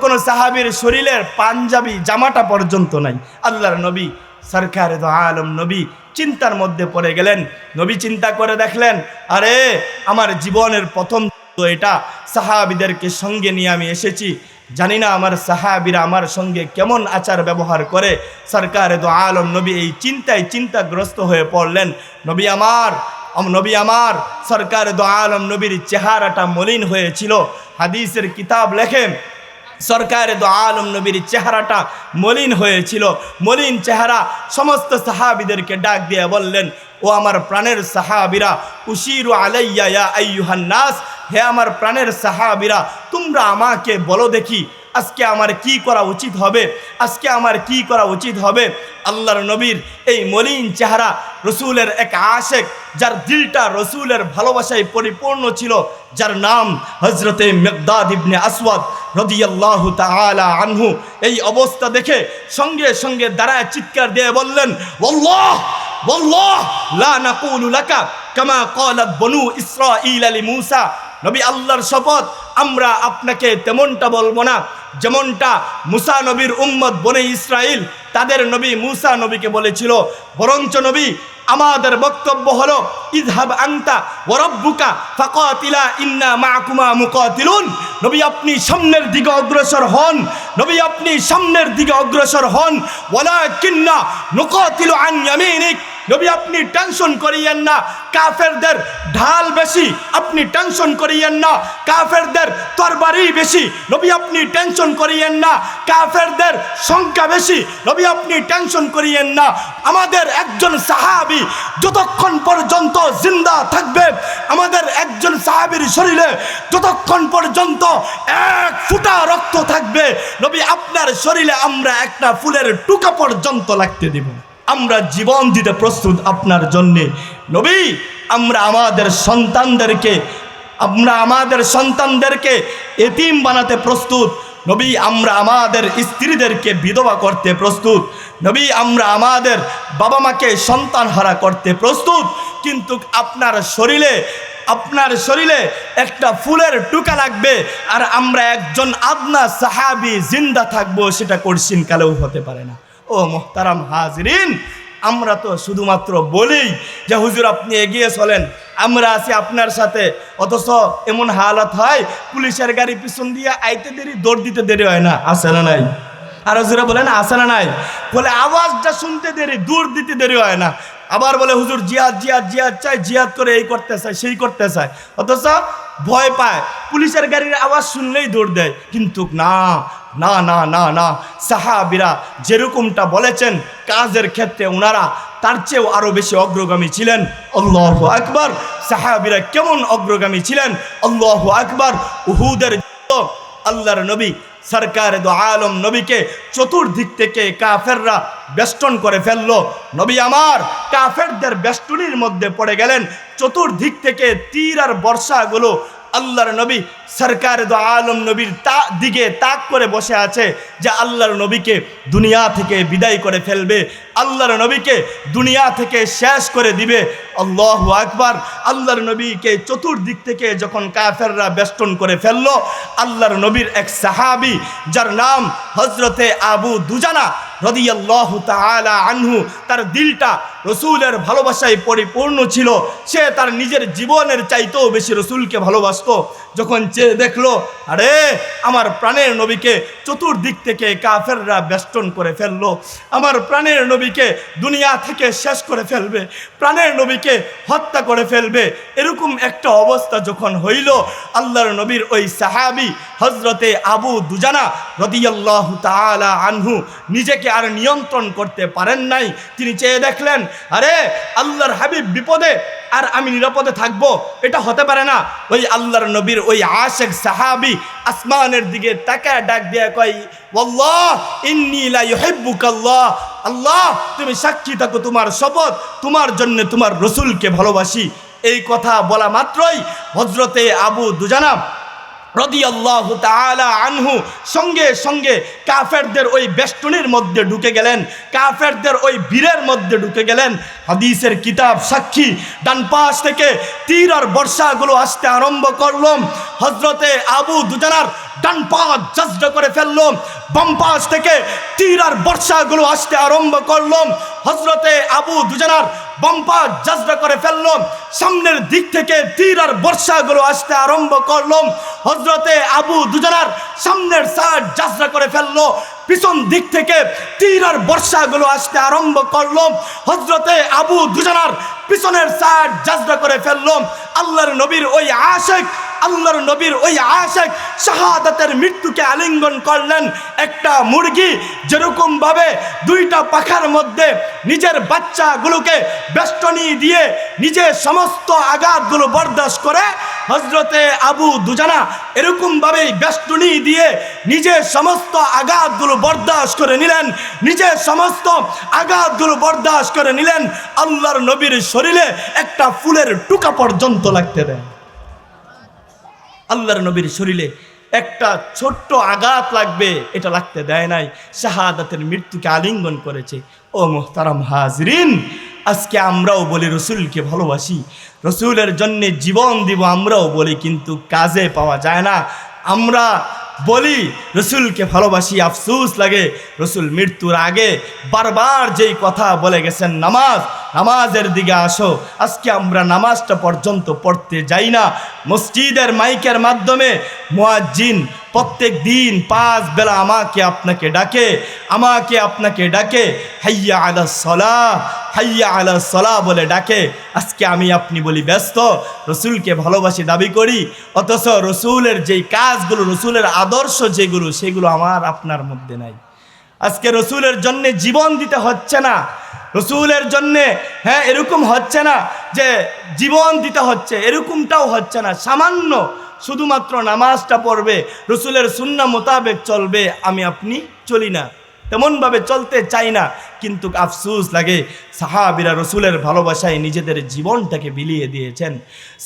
কোনো সাহাবীর শরীরের পাঞ্জাবি জামাটা পর্যন্ত নাই। আল্লাহর নবী সরকার দো আলম নবী চিন্তার মধ্যে পড়ে গেলেন। নবী চিন্তা করে দেখলেন, আরে আমার জীবনের প্রথম তো এটা, সাহাবীদেরকে সঙ্গে নিয়ে আমি এসেছি, জানি না আমার সাহাবীরা আমার সঙ্গে কেমন আচার ব্যবহার করে। সরকার দো আলম নবী এই চিন্তাগ্রস্ত হয়ে পড়লেন। নবী আমার সরকার দো আলম নবীর চেহারাটা মলিন হয়েছিল। হাদিসের কিতাব লেখেন সরকার দো আলম নবীর চেহারাটা মলিন হয়েছিল। মলিন চেহারা সমস্ত সাহাবীদেরকে ডাক দিয়ে বললেন, ও আমার প্রাণের সাহাবীরা, উশিরু আলাইয়া ইয়া আইয়ুহান নাস, হে আমার প্রাণের সাহাবীরা, তোমরা আমাকে বলো দেখি আজকে আমার কি করা উচিত হবে, আজকে আমার কি করা উচিত হবে। আল্লাহর নবীর এই মলিন চেহারা, রসুলের এক আশেক, যার দিলটা রসুলের ভালোবাসায় পরিপূর্ণ ছিল, যার নাম হজরতে মিকদাদ ইবনে আসওয়াদ রাদিয়াল্লাহু তাআলা আনহু, এই অবস্থা দেখে সঙ্গে সঙ্গে দাঁড়ায় চিৎকার দিয়ে বললেন, ওয়াল্লাহ ওয়াল্লাহ লা নাকুলু লাকা কামা ক্বালাত বনু ইসরাঈল লিমূসা। নবী আল্লাহর শপথ, আমরা আপনাকে তেমনটা বলবো না যেমনটা মুসা নবীর উম্মত বনে ইসরাইল তাদের নবী মুসা নবীকে বলেছিল। বরঞ্চ নবী আমাদের বক্তব্য হলো, ইযহাব আনতা ওয়া রাব্বুকা ফাকাতিলা ইন্না মাআকুমা মুকাতিলুন। নবী আপনি সামনের দিকে অগ্রসর হন, নবী আপনি সামনের দিকে অগ্রসর হন। ওয়ালাকিন্না নুকাতিলু আন ইয়ামিনিক। নবী আপনি টেনশন করিয়েন না, কাফেরদের ঢাল বেশি, আপনি টেনশন করিয়েন না, কাফেরদের তরবারি বেশি। নবী আপনি টেনশন করিয়েন না, কাফেরদের সংখ্যা বেশি। নবী আপনি টেনশন করিয়েন না। আমাদের একজন সাহাবী যতক্ষণ পর্যন্ত জিন্দা থাকবে, আমাদের একজন সাহাবীর শরীরে যতক্ষণ পর্যন্ত এক ফোঁটা রক্ত থাকবে, নবী আপনার শরীরে আমরা একটা ফুলের টুকা পর্যন্ত লাগতে দেব। আমরা জীবন দিতে প্রস্তুত আপনার জন্যে। নবী আমরা আমাদের সন্তানদেরকে এতিম বানাতে প্রস্তুত। নবী আমরা আমাদের স্ত্রীদেরকে বিধবা করতে প্রস্তুত। নবী আমরা আমাদের বাবা মাকে সন্তানহারা করতে প্রস্তুত। কিন্তু আপনার শরীরে একটা ফুলের টুকা লাগবে, আর আমরা একজন আদনা সাহাবী জিন্দা থাকবো, সেটা কঠিন কালেও হতে পারে না। ও মোহতারাম হাজরিন, আমরা তো শুধুমাত্র বলি যে হুজুর আপনি এগিয়ে চলেন, আমরা আছি আপনার সাথে, অথচ এমন হালত হয় পুলিশের গাড়ি পিছন দিয়ে আইতে দেরি, দৌড় দিতে দেরি হয় না, আছে না নাই? আরো জোরে বলেন, আছে না নাই? বলে আওয়াজটা শুনতে দেরি, দৌড় দিতে দেরি হয় না। আবার বলে হুজুর জিহাদ জিহাদ জিহাদ চাই, জিহাদ করে এই করতে চায় সেই করতে চায়, অথচ ভয় পায়, পুলিশের গাড়ির আওয়াজ শুনলেই দৌড় দেয়। কিন্তু না না না না না, সাহাবীরা যেরকমটা বলেছেন কাজের ক্ষেত্রে ওনারা তার চেয়েও আরো বেশি অগ্রগামী ছিলেন। আল্লাহু আকবার। সাহাবীরা কেমন অগ্রগামী ছিলেন! আল্লাহু আকবার। উহুদের আল্লাহর নবী সরকার দো আলম নবীকে চতুর্দিক থেকে কাফেররা বেষ্টন করে ফেললো। নবী আমার কাফেরদের বেষ্টনীর মধ্যে পড়ে গেলেন। চতুর্দিক থেকে তীর আর বর্ষাগুলো আল্লাহর নবী সরকার দো আলম নবীর দিকে তাক করে বসে আছে যে আল্লাহর নবীকে দুনিয়া থেকে বিদায় করে ফেলবে, আল্লাহর নবীকে দুনিয়া থেকে শেষ করে দিবে। আল্লাহু আকবার। আল্লাহর নবীকে চতুর্দিক থেকে যখন কাফেররা বেষ্টন করে ফেললো, আল্লাহর নবীর এক সাহাবী যার নাম হযরতে আবু দুজানা রাদিয়াল্লাহু তাআলা আনহু, তার দিলটা রসুলের ভালোবাসায় পরিপূর্ণ ছিল। সে তার নিজের জীবনের চাইতেও বেশি রসুলকে ভালোবাসতো। যখন চেয়ে দেখলো আরে আমার প্রাণের নবীকে চতুর্দিক থেকে কাফেররা বেষ্টন করে ফেললো, আমার প্রাণের নবীকে দুনিয়া থেকে শেষ করে ফেলবে, প্রাণের নবীকে হত্যা করে ফেলবে, এরকম একটা অবস্থা যখন হইল, আল্লাহর নবীর ওই সাহাবী হযরতে আবু দুজানা রাদিয়াল্লাহু তাআলা আনহু নিজেকে আর নিয়ন্ত্রণ করতে পারেন নাই। তিনি চেয়ে দেখলেন আরে আল্লাহর হাবিব বিপদে আর আমি নিরাপদে থাকবো, এটা হতে পারে না। ওই আল্লাহর নবীর ওই আশেক সাহাবী আসমানের দিকে তাকায় ডাক দিয়ে কয়, ওয়াল্লাহ ইন্নী লা ইউহিব্বুকাল্লাহ, আল্লাহ তুমি সাক্ষী থাকো, তোমার শপথ, তোমার জন্য তোমার রসুলকে ভালোবাসি। এই কথা বলা মাত্রই হযরতে আবু দুজানা রাদিয়াল্লাহু তাআলা আনহু সঙ্গে সঙ্গে কাফেরদের ওই বেষ্টনীর মধ্যে ঢুকে গেলেন, কাফেরদের ওই ভিড়ের মধ্যে ঢুকে গেলেন। হাদিসের কিতাব সাক্ষী, ডান পাশ থেকে তীর আর বর্ষাগুলো আসতে আরম্ভ করলো। হযরতে আবু দুজানার ডান পা জজড়া করে ফেললো, বাম পাশ থেকে তীর আর বর্ষাগুলো আসতে আরম্ভ করলো। হযরতে আবু দুজানার বাম পা জজড়া করে ফেললো, সামনের দিক থেকে তীর আর বর্ষাগুলো আসতে আরম্ভ করলো। হযরতে আবু দুজানার সামনের সাইড জজড়া করে ফেললো, পিছন দিক থেকে তীর আর বর্ষাগুলো আসতে আরম্ভ করলো। হযরতে আবু দুজানার পিছনের সাইড জজড়া করে ফেললো। আল্লাহর নবীর ওই আশেক, আল্লাহর নবীর ওই আশেক শাহাদাতের মৃত্যুকে আলিঙ্গন করলেন। একটা মুরগি যেরকম ভাবে দুইটা পাখার মধ্যে নিজের বাচ্চাগুলোকে বেষ্টনী দিয়ে নিজের সমস্ত আঘাতগুলো বরদাস্ত করে, হযরতে আবু দুজানা এরকম ভাবেই বেষ্টনী দিয়ে নিজের সমস্ত আঘাতগুলো বরদাস্ত করে নিলেন, নিজের সমস্ত আঘাতগুলো বরদাস্ত করে নিলেন। আল্লাহর নবীর শরীরে একটা ফুলের টুকা পর্যন্ত লাগতে দেন, আল্লাহর নবীর শরীরে একটা ছোট্ট আঘাত লাগবে এটা লাগতে দেয় নাই। শাহাদাতের মৃত্যুকে আলিঙ্গন করেছে। ও মুহতারাম হাজরিন, আজকে আমরাও বলি রসুলকে ভালোবাসি, রসুলের জন্য জীবন দিব, আমরাও বলি, কিন্তু কাজে পাওয়া যায় না। আমরা বলি রসুলকে ভালোবাসি, আফসোস লাগে রসুল মৃত্যুর আগে বারবার যেই কথা বলে গেছেন, নামাজ, নামাজের দিকে আসো, আজকে আমরা নামাজটা পর্যন্ত পড়তে যাই না। মসজিদের মাইকের মাধ্যমে মুয়াজ্জিন প্রত্যেক দিন 5 বেলা আমাকে আপনাকে ডাকে, আমাকে আপনাকে ডাকে, হাইয়া আলাস সালাহ, হাইয়া আলাস সালাহ বলে ডাকে। আজকে আমি আপনি বলি ব্যস্ত, রসুলকে ভালোবাসি দাবি করি, অথচ রসুলের যেই কাজগুলো, রসুলের আদর্শ যেগুলো, সেগুলো আমার আপনার মধ্যে নাই। আজকে রসুলের জন্যে জীবন দিতে হচ্ছে না, রসুলের জন্যে এরকম হচ্ছে না যে জীবন দিতে হচ্ছে, এরকমটাও হচ্ছে না। সামান্য শুধুমাত্র নামাজটা পড়বে, রসুলের সুন্নাহ মোতাবেক চলবে, আমি আপনি চলি না, তেমনভাবে চলতে চাই না। কিন্তু আফসোস লাগে, সাহাবীরা রসুলের ভালোবাসায় নিজেদের জীবনটাকে বিলিয়ে দিয়েছেন,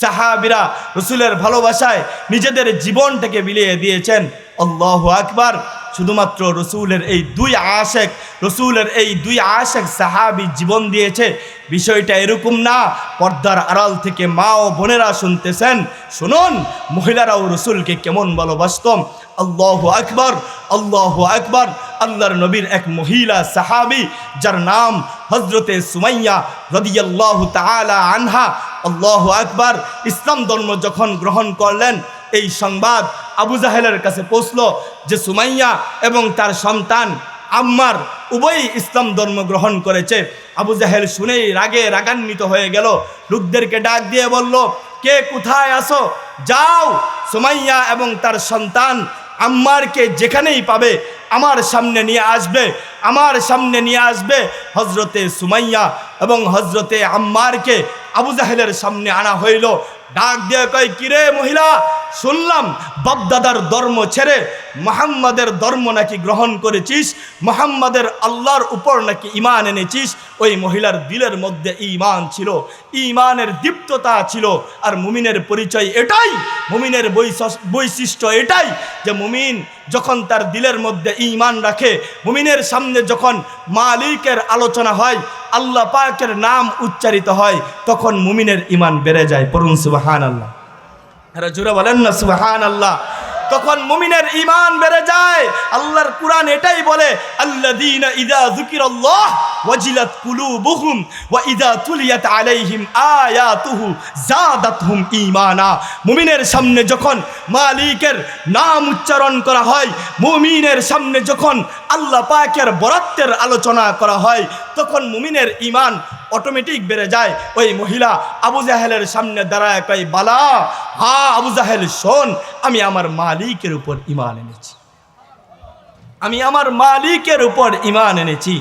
সাহাবীরা রসুলের ভালোবাসায় নিজেদের জীবনটাকে বিলিয়ে দিয়েছেন। আল্লাহু আকবার। শুধুমাত্র রসুলের এই দুই আশেক, রসুলের এই দুই আশেক সাহাবী জীবন দিয়েছে, বিষয়টা এরকম না। পর্দার আড়াল থেকে মা ও বোনেরা শুনতেছেন, শুনুন মহিলারাও রসুলকে কেমন ভালোবাসতেন। আল্লাহু আকবার, আল্লাহু আকবার। আল্লাহর নবীর এক মহিলা সাহাবী যার নাম হযরতে সুমাইয়া রাদিয়াল্লাহু তাআলা আনহা, আল্লাহু আকবার। ইসলাম ধর্ম যখন গ্রহণ করলেন, এই সংবাদ আবু জাহেলের কাছে পৌঁছলো যে সুমাইয়া এবং তার সন্তান আম্মার উভয়ই ইসলাম ধর্ম গ্রহণ করেছে। আবু জাহেল শুনেই রাগে রাগান্বিত হয়ে গেল, লোকদেরকে ডাক দিয়ে বলল, কে কোথায় আসো, যাও সুমাইয়া এবং তার সন্তান আম্মারকে যেখানেই পাবে আমার সামনে নিয়ে আসবে, আমার সামনে নিয়ে আসবে। হজরতে সুমাইয়া এবং হজরতে আম্মারকে আবু জাহেলের সামনে আনা হইল। ডাক দিয়ে কয়, কিরে মহিলা, শুনলাম বাপদাদার ধর্ম ছেড়ে মুহাম্মাদের ধর্ম নাকি গ্রহণ করেছিস, মুহাম্মাদের আল্লাহর উপর নাকি ঈমান এনেছিস। ওই মহিলার দিলের মধ্যে ঈমান ছিল, ঈমানের দীপ্ততা ছিল। আর মুমিনের পরিচয় এটাই, মুমিনের বৈশিষ্ট্য এটাই যে মুমিন যখন তার দিলের মধ্যে ঈমান রাখে, মুমিনের সামনে যখন মালিকের আলোচনা হয়, আল্লাহ পাকের নাম উচ্চারিত হয়, তখন মুমিনের ঈমান বেড়ে যায়। পড়ুন সুবহানাল্লাহ। আরে জোরে বলেন না সুবহানাল্লাহ। তখন মুমিনের ঈমান বেড়ে যায়। আল্লাহর কুরআন এটাই বলে, আল্লাযীনা ইযা যুকিরাল্লাহ ওয়াজিলাত কুলুবুহুম ওয়া ইযা তুলিয়াত আলাইহিম আয়াতুহু যাদাতহুম ঈমানা। মুমিনের সামনে যখন মালিকের নাম উচ্চারণ করা হয়, মুমিনের সামনে যখন আল্লাহ পাকের বরাত্বের আলোচনা করা হয়, তখন মুমিনের ঈমান অটোমেটিক বেড়ে যায়। ওই মহিলা আবু জাহেলের সামনে দাঁড়ায় কয়, বালা, হ্যাঁ আবু জাহেল শোন, আমি আমার মালিকের উপর ঈমান এনেছি, আমি আমার মালিকের উপর ঈমান এনেছি।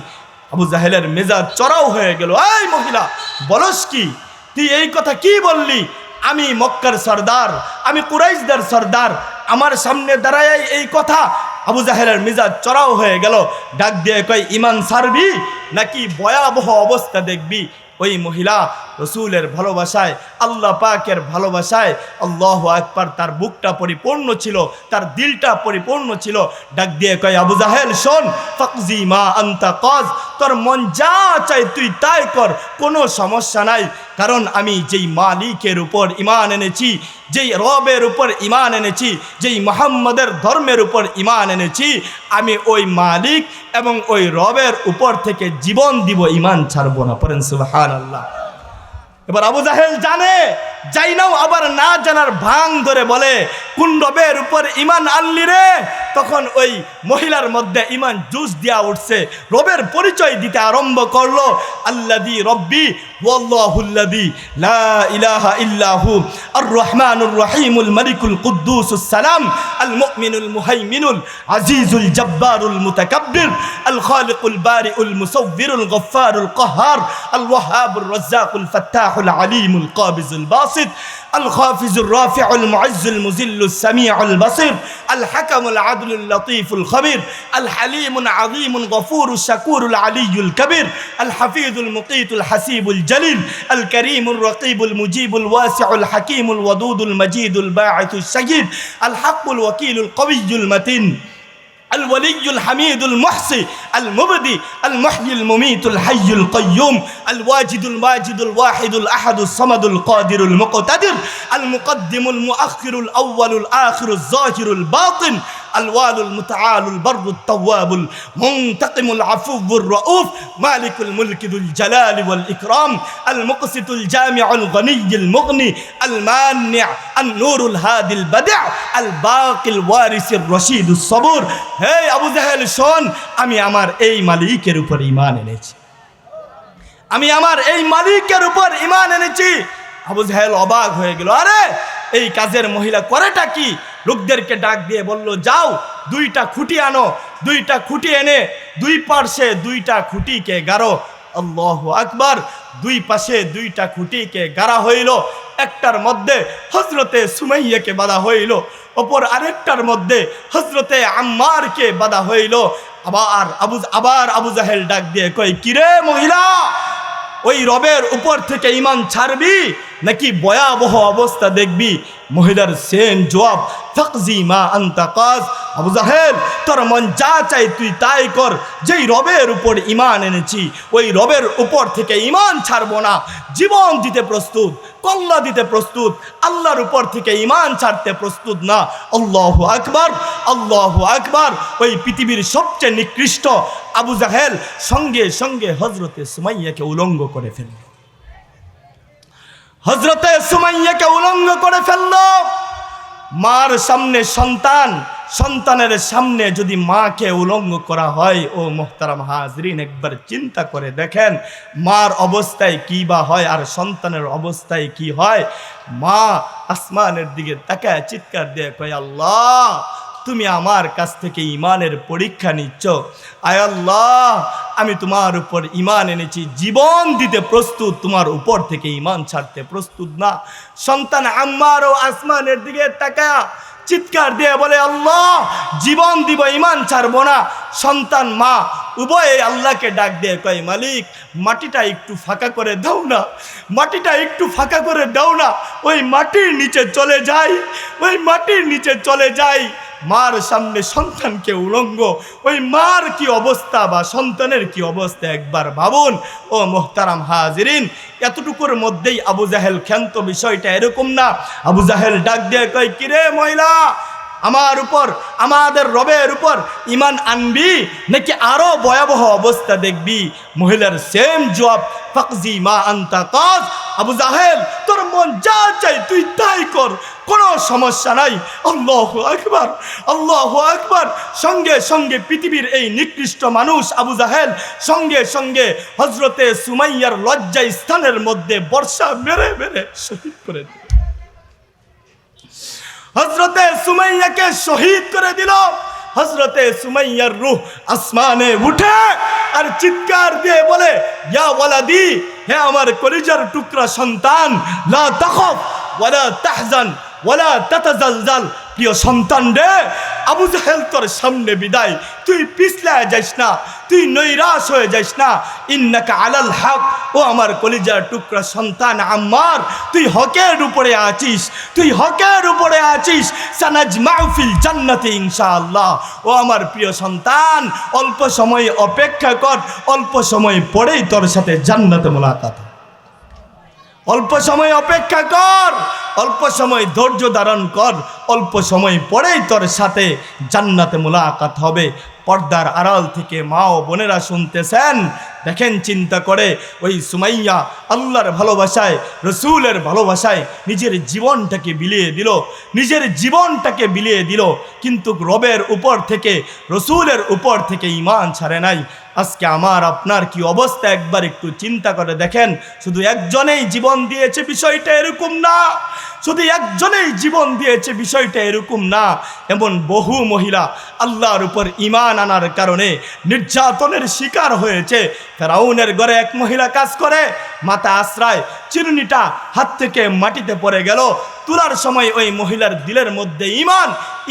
আবু জাহেলের মেজাজ চড়াও হয়ে গেল। এই মহিলা, বলস কি, তুই এই কথা কি বললি? আমি মক্কার সর্দার, আমি কুরাইশদের সর্দার, আমার সামনে দাঁড়ায় এই কথা? আবু জাহেলের মেজাজ চড়াও হয়ে গেল। ডাক দিয়ে কয়, ঈমান ছাড়বি নাকি ভয়াবহ অবস্থা দেখবি? ওই মহিলা রসুলের ভালোবাসায়, আল্লাহ পাকের ভালোবাসায়, আল্লাহু আকবার, তার বুকটা পরিপূর্ণ ছিল, তার দিলটা পরিপূর্ণ ছিল। ডাক দিয়ে কয়, আবু জাহেল শোন, ফাকজি মা আনতা কাজ, তোর মন যা চাই তুই তাই কর, কোনো সমস্যা নাই। কারণ আমি যেই মালিকের উপর ঈমান এনেছি, যেই রবের উপর ঈমান এনেছি, যেই মুহাম্মাদের ধর্মের উপর ঈমান এনেছি, আমি ওই মালিক এবং ওই রবের উপর থেকে জীবন দিব, ঈমান ছাড়বো না। পড়েন সুবহানাল্লাহ। এবার আবু জাহেল জানে, যাই নাও আবার না জানার ভাং ধরে বলে, কোন রবের উপর ঈমান আনলি রে? তখন ওই মহিলার মধ্যে ঈমান জুস দিয়া উঠছে, রবের পরিচয় দিতে আরম্ভ করলো। আল্লাযী রব্বি ওয়াল্লাহুল্লাযী লা ইলাহা ইল্লাহু আর রহমানুর রহিমুল মালিকুল কুদ্দুসুস সালাম আল মুমিনুল মুহাইমিনুল আজিজুল জব্বারুল মুতাকাব্বির আল খালিকুল বারিউল মুসাউবিরুল গফফারুল কাহ্হার আল ওয়াহাবুর রাজ্জাকুল ফাত্তাহুল আলিমুল কাবিজুল বাসিত الخافز الرافع المعز المذل السميع البصير الحكم العدل اللطيف الخبير الحليم العظيم الغفور الشكور العلي الكبير الحفيظ المقيت الحسيب الجليل الكريم الرقيب المجيب الواسع الحكيم الودود المجيد الباعث الشهيد الحق الوكيل القوي المتين الولي الحميد المحصي المبدي المحيي المميت الحي القيوم الواجد الماجد الواحد الأحد الصمد القادر المقتدر المقدم المؤخر الأول الآخر الظاهر الباطن الوال المتعال البر التواب المنتقم العفو الرؤوف مالك الملك ذو الجلال والإكرام المقسط الجامع الغني المغني المانع النور الهادي البدع الباقي الوارث الرشيد الصبور হে আবু জাহেল শোন, আমি আমার এই মালিকের উপর ঈমান এনেছি, আমি আমার এই মালিকের উপর ঈমান এনেছি। আবু জাহেল অবাক হয়ে গেল, আরে এই কাজের মহিলা করেটা কি? লোকদেরকে ডাক দিয়ে বলল, যাও দুইটা খুঁটি আনো, দুইটা খুঁটি এনে দুই পাশে দুইটা খুঁটিকে গাড়ো। আল্লাহু আকবার। দুই পাশে দুইটা খুঁটিকে গাড়া হইল। একটার মধ্যে হযরতে সুমাইয়াকে বাঁধা হইল, অপর আরেকটার মধ্যে হযরতে আম্মারকে বাঁধা হইল। আবার আবু জাহেল ডাক দিয়ে কয়, কিরে মহিলা, ওই রবের উপর থেকে ঈমান ছাড়বি নাকি ভয়াবহ অবস্থা দেখবি? মহিলার সেম জবাব, ফাকজি মা আনতা কাজ। আবু জাহেল, তোর মন যা চাই তুই তাই কর, যেই রবের উপর ঈমান এনেছি ওই রবের উপর থেকে ঈমান ছাড়বো না, জীবন দিতে প্রস্তুত, কল্লা দিতে প্রস্তুত, আল্লাহর উপর থেকে ঈমান ছাড়তে প্রস্তুত না। আল্লাহু আকবার, আল্লাহু আকবার। ওই পৃথিবীর সবচেয়ে নিকৃষ্ট আবু জাহেল সঙ্গে সঙ্গে হযরতে সুমাইয়াকে উলঙ্গ করে ফেলল। হযরতে সুমাইয়াকে উলঙ্গ করে ফেললো। মার সামনে সন্তান, সন্তানের সামনে যদি মাকে উলঙ্গ করা হয়, ও মোহতারাম হাজরিন, একবার চিন্তা করে দেখেন মার অবস্থায় কি বা হয় আর সন্তানের অবস্থায় কি হয়। মা আসমানের দিকে তাকায় চিৎকার দিয়ে কয়, আল্লাহ তুমি আমার কাছ থেকে ইমানের পরীক্ষা নিচ্ছ। আয় আল্লাহ, আমি তোমার উপর ইমান এনেছি, জীবন দিতে প্রস্তুত, তোমার উপর থেকে ইমান ছাড়তে প্রস্তুত না। সন্তান আম্মার ও আসমানের দিকে তাকায় চিৎকার দিয়ে বলে, আল্লাহ জীবন দিব, ইমান ছাড়বো না। সন্তান মা উভয়ে আল্লাহকে ডাক দিয়ে কয়, মালিক মাটিটা একটু ফাঁকা করে দাও না, মাটিটা একটু ফাঁকা করে দাও না। ওই মাটির নিচে চলে যাই, ওই মাটির নিচে চলে যাই। মার সামনে সন্তানকে উলঙ্গ, ওই মার কি অবস্থা বা সন্তানের কি অবস্থা একবার ভাবুন। ও মোহতারাম হাজিরিন, এতটুকুর মধ্যেই আবু জাহেল ক্ষান্ত। বিষয়টা এরকম না। আবু জাহেল ডাক দিয়ে কয়, কিরে মহিলা, আমার উপর, আমাদের রবের উপর ইমান আনবি নাকি আরো ভয়াবহ অবস্থা দেখবি? মহিলার সেম জবাব, ফাকজি মা আনতা কাজ। আবু জাহেল, তোর মন যা চাই তুই তাই কর, কোনো সমস্যা নাই। আল্লাহু আকবার, আল্লাহু আকবার। সঙ্গে সঙ্গে পৃথিবীর এই নিকৃষ্ট মানুষ আবু জাহেল সঙ্গে সঙ্গে হযরতে সুমাইয়ার লজ্জা স্থানের মধ্যে বর্ষা মেরে মেরে শহীদ করে দিল। হযরতে সুমাইয়াকে শহীদ করে দিল। হযরতে সুমাইয়ার রূহ আসমানে উঠে আর চিৎকার দিয়ে বলে, ইয়া ওয়ালাদি, হে আমার কলিজার টুকরা সন্তান, লা তাখাফ ওয়ালা তাহজান ওয়ালা তাতাজালজাল। প্রিয় সন্তান রে, আবু জাহেল তোর সামনে বিদায়, তুই পিছলায় যাইস না, তুই নৈরাশ হয়ে যাইস না। ইন্নাকা আলাল হক, ও আমার কলিজার টুকরা সন্তান আম্মার, তুই হকের উপরে আছিস, তুই হকের উপরে আছিস। সানাজমাউ ফিল জান্নাতি ইনশাআল্লাহ। ও আমার প্রিয় সন্তান, অল্প সময় অপেক্ষা কর, অল্প সময় পরেই তোর সাথে জান্নাতে মুলাকাত। অল্প সময় অপেক্ষা কর, অল্প সময় ধৈর্য ধারণ কর, অল্প সময় পরেই তোর সাথে জান্নাতে মুলাকাত হবে। পর্দার আড়াল থেকে মা ও বোনেরা শুনতেছেন, দেখেন চিন্তা করে, ওই সুমাইয়া আল্লাহর ভালোবাসায়, রসুলের ভালোবাসায় নিজের জীবনটাকে বিলিয়ে দিল, নিজের জীবনটাকে বিলিয়ে দিল, কিন্তু রবের উপর থেকে, রসুলের উপর থেকে ঈমান ছাড়ে নাই। আজকে আমার আপনার কি অবস্থা একবার একটু চিন্তা করে দেখেন। শুধু একজনেই জীবন দিয়েছে বিষয়টা এরকম না, শুধু একজনেই জীবন দিয়েছে বিষয়টা এরকম না। এমন বহু মহিলা আল্লাহর উপর ঈমান আনার কারণে নির্যাতনের শিকার হয়েছে। ফেরাউনের ঘরে এক মহিলা কাজ করে, মাথা আশ্রয়, চিরুনিটা হাত থেকে মাটিতে পড়ে গেল। তোলার সময় ওই মহিলার দিলের মধ্যে ঈমান,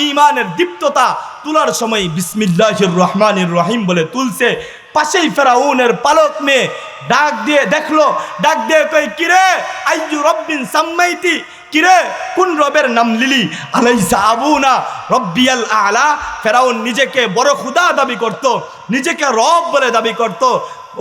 ঈমানের দীপ্ততা, তোলার সময় বিসমিল্লাহির রহমানির রহিম বলে তুলছে। পাশেই ফেরাউনের পালক মেয়ে ডাক দিয়ে দেখলো, ডাক দিয়ে কই, কিরে আইয়ু রব্বিন সাম্মাইতি, কিরে কোন রবের নাম লিলি? আলাইসা আবুনা রব্বিয়াল আলা। ফেরাউন নিজেকে বড় খুদা দাবি করত, নিজেকে রব বলে দাবি করত।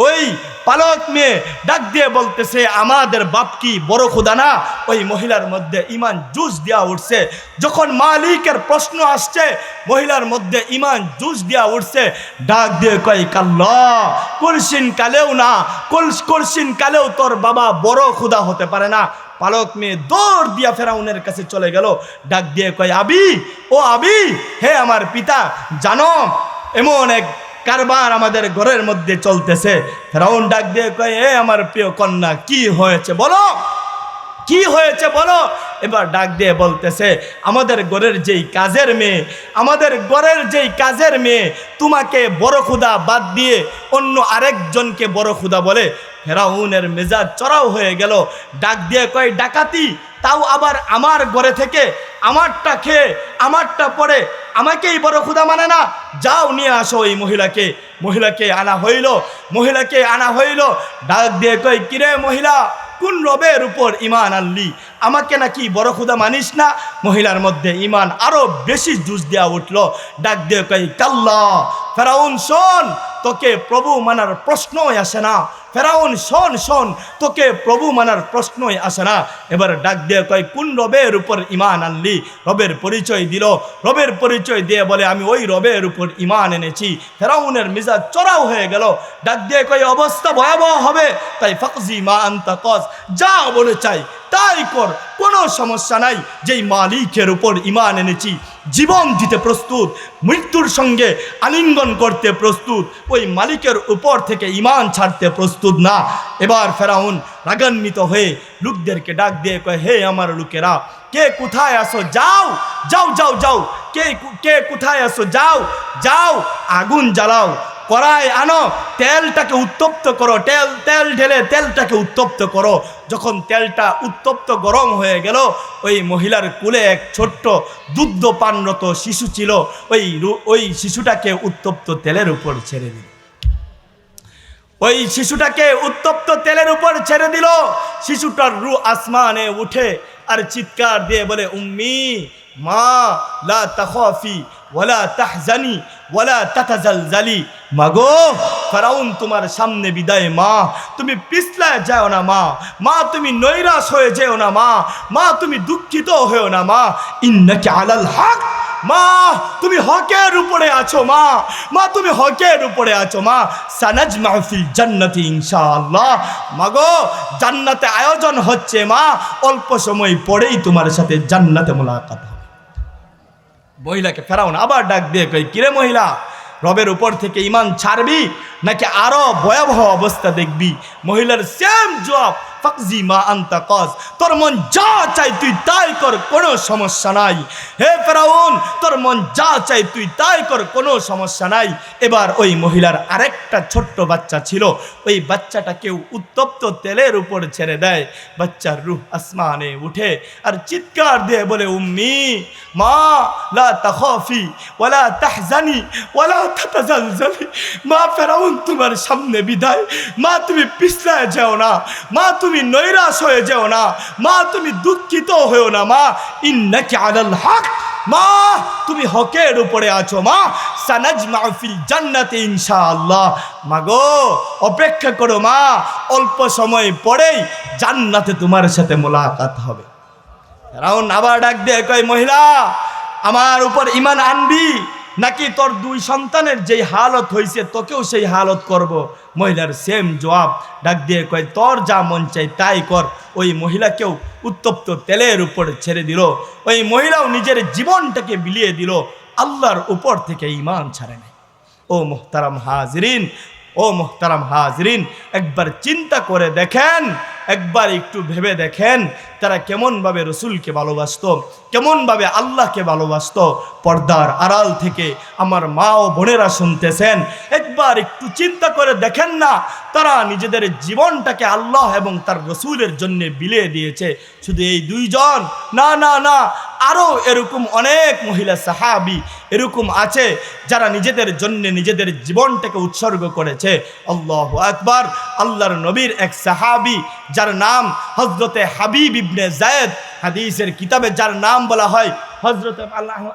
ওই পালক মেয়ে ডাক দিয়ে বলতেছে, আমাদের বাপ কি বড় খুদা না? ওই মহিলার মধ্যে ঈমান জুস দেওয়া উঠছে। যখন মালিকের প্রশ্ন আসছে, মহিলার মধ্যে ঈমান জুস দেওয়া উঠছে। ডাক দিয়ে কয়, কাল্লা কলসিন কালেও না, কলসিন কালেও তোর বাবা বড় খুদা হতে পারে না। পালক মেয়ে দৌড় দিয়া ফেরাউনের কাছে চলে গেল, ডাক দিয়ে কয়, আবি, ও আবি, হে আমার পিতা, জানো এমন এক কারবার আমাদের ঘরের মধ্যে চলতেছে। ফেরাউন ডাক দিয়ে কয়, হে আমার প্রিয় কন্যা, কি হয়েছে বলো, কি হয়েছে বলো। এবার ডাক দিয়ে বলতেছে, আমাদের ঘরের যেই কাজের মেয়ে, আমাদের ঘরের যেই কাজের মেয়ে তোমাকে বড় খুদা বাদ দিয়ে অন্য আরেকজনকে বড় খুদা বলে। ফেরাউনের মেজাজ চড়াও হয়ে গেল। ডাক দিয়ে কয়, ডাকাতি, তাও আবার আমার ঘরে থেকে, আমারটা খেয়ে আমারটা পরে আমাকেই বড় খুদা মানে না? যাও নিয়ে আসো ওই মহিলাকে। মহিলাকে আনা হইল, মহিলাকে আনা হইল। ডাক দিয়ে কয়, কিরে মহিলা, কোন রবের উপর ঈমান আনলি? আমাকে নাকি বড় খুদা মানিস না? মহিলার মধ্যে ঈমান আরো বেশি জুস দেওয়া উঠলো। ডাক দিয়ে কয়, কাল্লা, ফেরাউন শোন, তোকে প্রভু মানার প্রশ্নই আসে না। ফেরাউন শোন, শোন, তোকে প্রভু মানার প্রশ্নই আসে না। এবার ডাক দিয়ে কয়, কোন রবের উপর ঈমান আনলি? রবের পরিচয় দিল। রবের পরিচয় দিয়ে বলে, আমি ওই রবের উপর ঈমান এনেছি। ফেরাউনের মেজাজ চড়াও হয়ে গেল। ডাক দিয়ে কয়, অবস্থা ভয়াবহ হবে, তাই ফাকজি মা আনতা কজ, যা বলে চাই তাই তাই কর, কোনো সমস্যা নাই। যেই মালিকের উপর ঈমান এনেছি, জীবন দিতে প্রস্তুত, মৃত্যুর সঙ্গে আলিঙ্গন করতে প্রস্তুত, ওই মালিকের উপর থেকে ঈমান ছাড়তে প্রস্তুত না। এবার ফেরাউন রাগান্বিত হয়ে লোকদেরকে ডাক দিয়ে কয়, হে আমার লোকেরা, কে কোথায় আসো, যাও যাও যাও যাও, কে কোথায় আসো, যাও যাও, আগুন জ্বালাও, কড়াই আনো, তেলটাকে উত্তপ্ত করো, তেল ঢেলে তেলটাকে উত্তপ্ত করো। যখন তেলটা উত্তপ্ত গরম হয়ে গেল, ওই মহিলার কোলে এক ছোট্ট দুগ্ধপানরত শিশু ছিল, ওই শিশুটাকে উত্তপ্ত তেলের উপর ছেড়ে দিল। ওই শিশুটাকে উত্তপ্ত তেলের উপর ছেড়ে দিল। শিশুটার রূহ আসমানে উঠে আর চিৎকার দিয়ে বলে, উম্মি মা লা তাখাফি ওয়ালা তাহজানি ওয়ালা তাতাজালজালি। মাগো, ফেরাউন তোমার সামনে বিদায়, মা তুমি পিছলায় যাও না, মা তুমি নৈরাশ হয়ে যেও না, মা তুমি দুঃখিত হয়েও না, ইন্নাকি আলাল হক, মা তুমি হকের উপরে আছো, মা তুমি হকের উপরে আছো, সানাজমাউ ফিল জান্নাতি ইনশাআল্লাহ। মাগো, জান্নাতে আয়োজন হচ্ছে, অল্প সময় পরেই তোমার সাথে জান্নাতে মোলাকাত হবে। মহিলাকে ফেরাউন আবার ডাক দিয়ে কই, কিরে মহিলা, রবের উপর থেকে ঈমান ছাড়বি নাকি আরো ভয়াবহ অবস্থা দেখবি? মহিলার সেম জবাব, ফাকজি মা আনতা কাজ, তোর মন যা চাই তুই তাই কর, কোনো সমস্যা নাই। হে ফেরাউন, তোর মন যা চাই তুই তাই কর, কোনো সমস্যা নাই। এবার ওই মহিলার আরেকটা ছোট্ট বাচ্চা ছিল, ওই বাচ্চাটাকেও উত্তপ্ত তেলের উপর ছেড়ে দেয়। বাচ্চার রূহ আসমানে উঠে আর চিৎকার দিয়ে বলে, উম্মি মা লা তাখাফি ওয়ালা তাহজানি ওয়ালা তাতাজালজালি। মা ফেরাউন তোমার সামনে বিদায়, মা তুমি পিছলায় যাও না, মা তুমি নৈরাশ হয়ে যাও না, মা তুমি দুঃখিত হয়েও না, ইন্নাকি আলাল হক, মা তুমি হকের উপরে আছো, সানাজমাউ ফিল জান্নাতি ইনশাআল্লাহ। মাগো, অপেক্ষা করো, অল্প সময় পরেই জান্নাতে তোমার সাথে মোলাকাত হবে। ফেরাউন আবার ডাক দিয়ে কয়, মহিলা, আমার উপর ঈমান আনবি নাকি তোর দুই সন্তানের যেই হালত হয়েছে তোকেও সেই হালত করব? মহিলার সেম জবাব, ডাক দিয়ে কয়, তোর যা মন চাই তাই কর। ওই মহিলাকেও উত্তপ্ত তেলের উপর ছেড়ে দিল। ওই মহিলাও নিজের জীবনটাকে বিলিয়ে দিল, আল্লাহর উপর থেকে ঈমান ছাড়ে নাই। ও মুহতারাম হাজরিন, ও মুহতারাম হাজরিন, একবার চিন্তা করে দেখেন, একবার একটু ভেবে দেখেন, তারা কেমনভাবে রসুলকে ভালোবাসত, কেমনভাবে আল্লাহকে ভালোবাসত। পর্দার আড়াল থেকে আমার মা ও বোনেরা শুনতেছেন, একবার একটু চিন্তা করে দেখেন না, তারা নিজেদের জীবনটাকে আল্লাহ এবং তার রসুলের জন্য বিলিয়ে দিয়েছে। শুধু এই দুইজন না, না না, আরও এরকম অনেক মহিলা সাহাবী এরকম আছে যারা নিজেদের জন্য নিজেদের জীবনটাকে উৎসর্গ করেছে। আল্লাহু আকবার। আল্লাহর নবীর এক সাহাবী যার নাম হযরতে হাবিব ইবনে যায়েদ, হাদিসের কিতাবে যার নাম বলা হয় হযরতে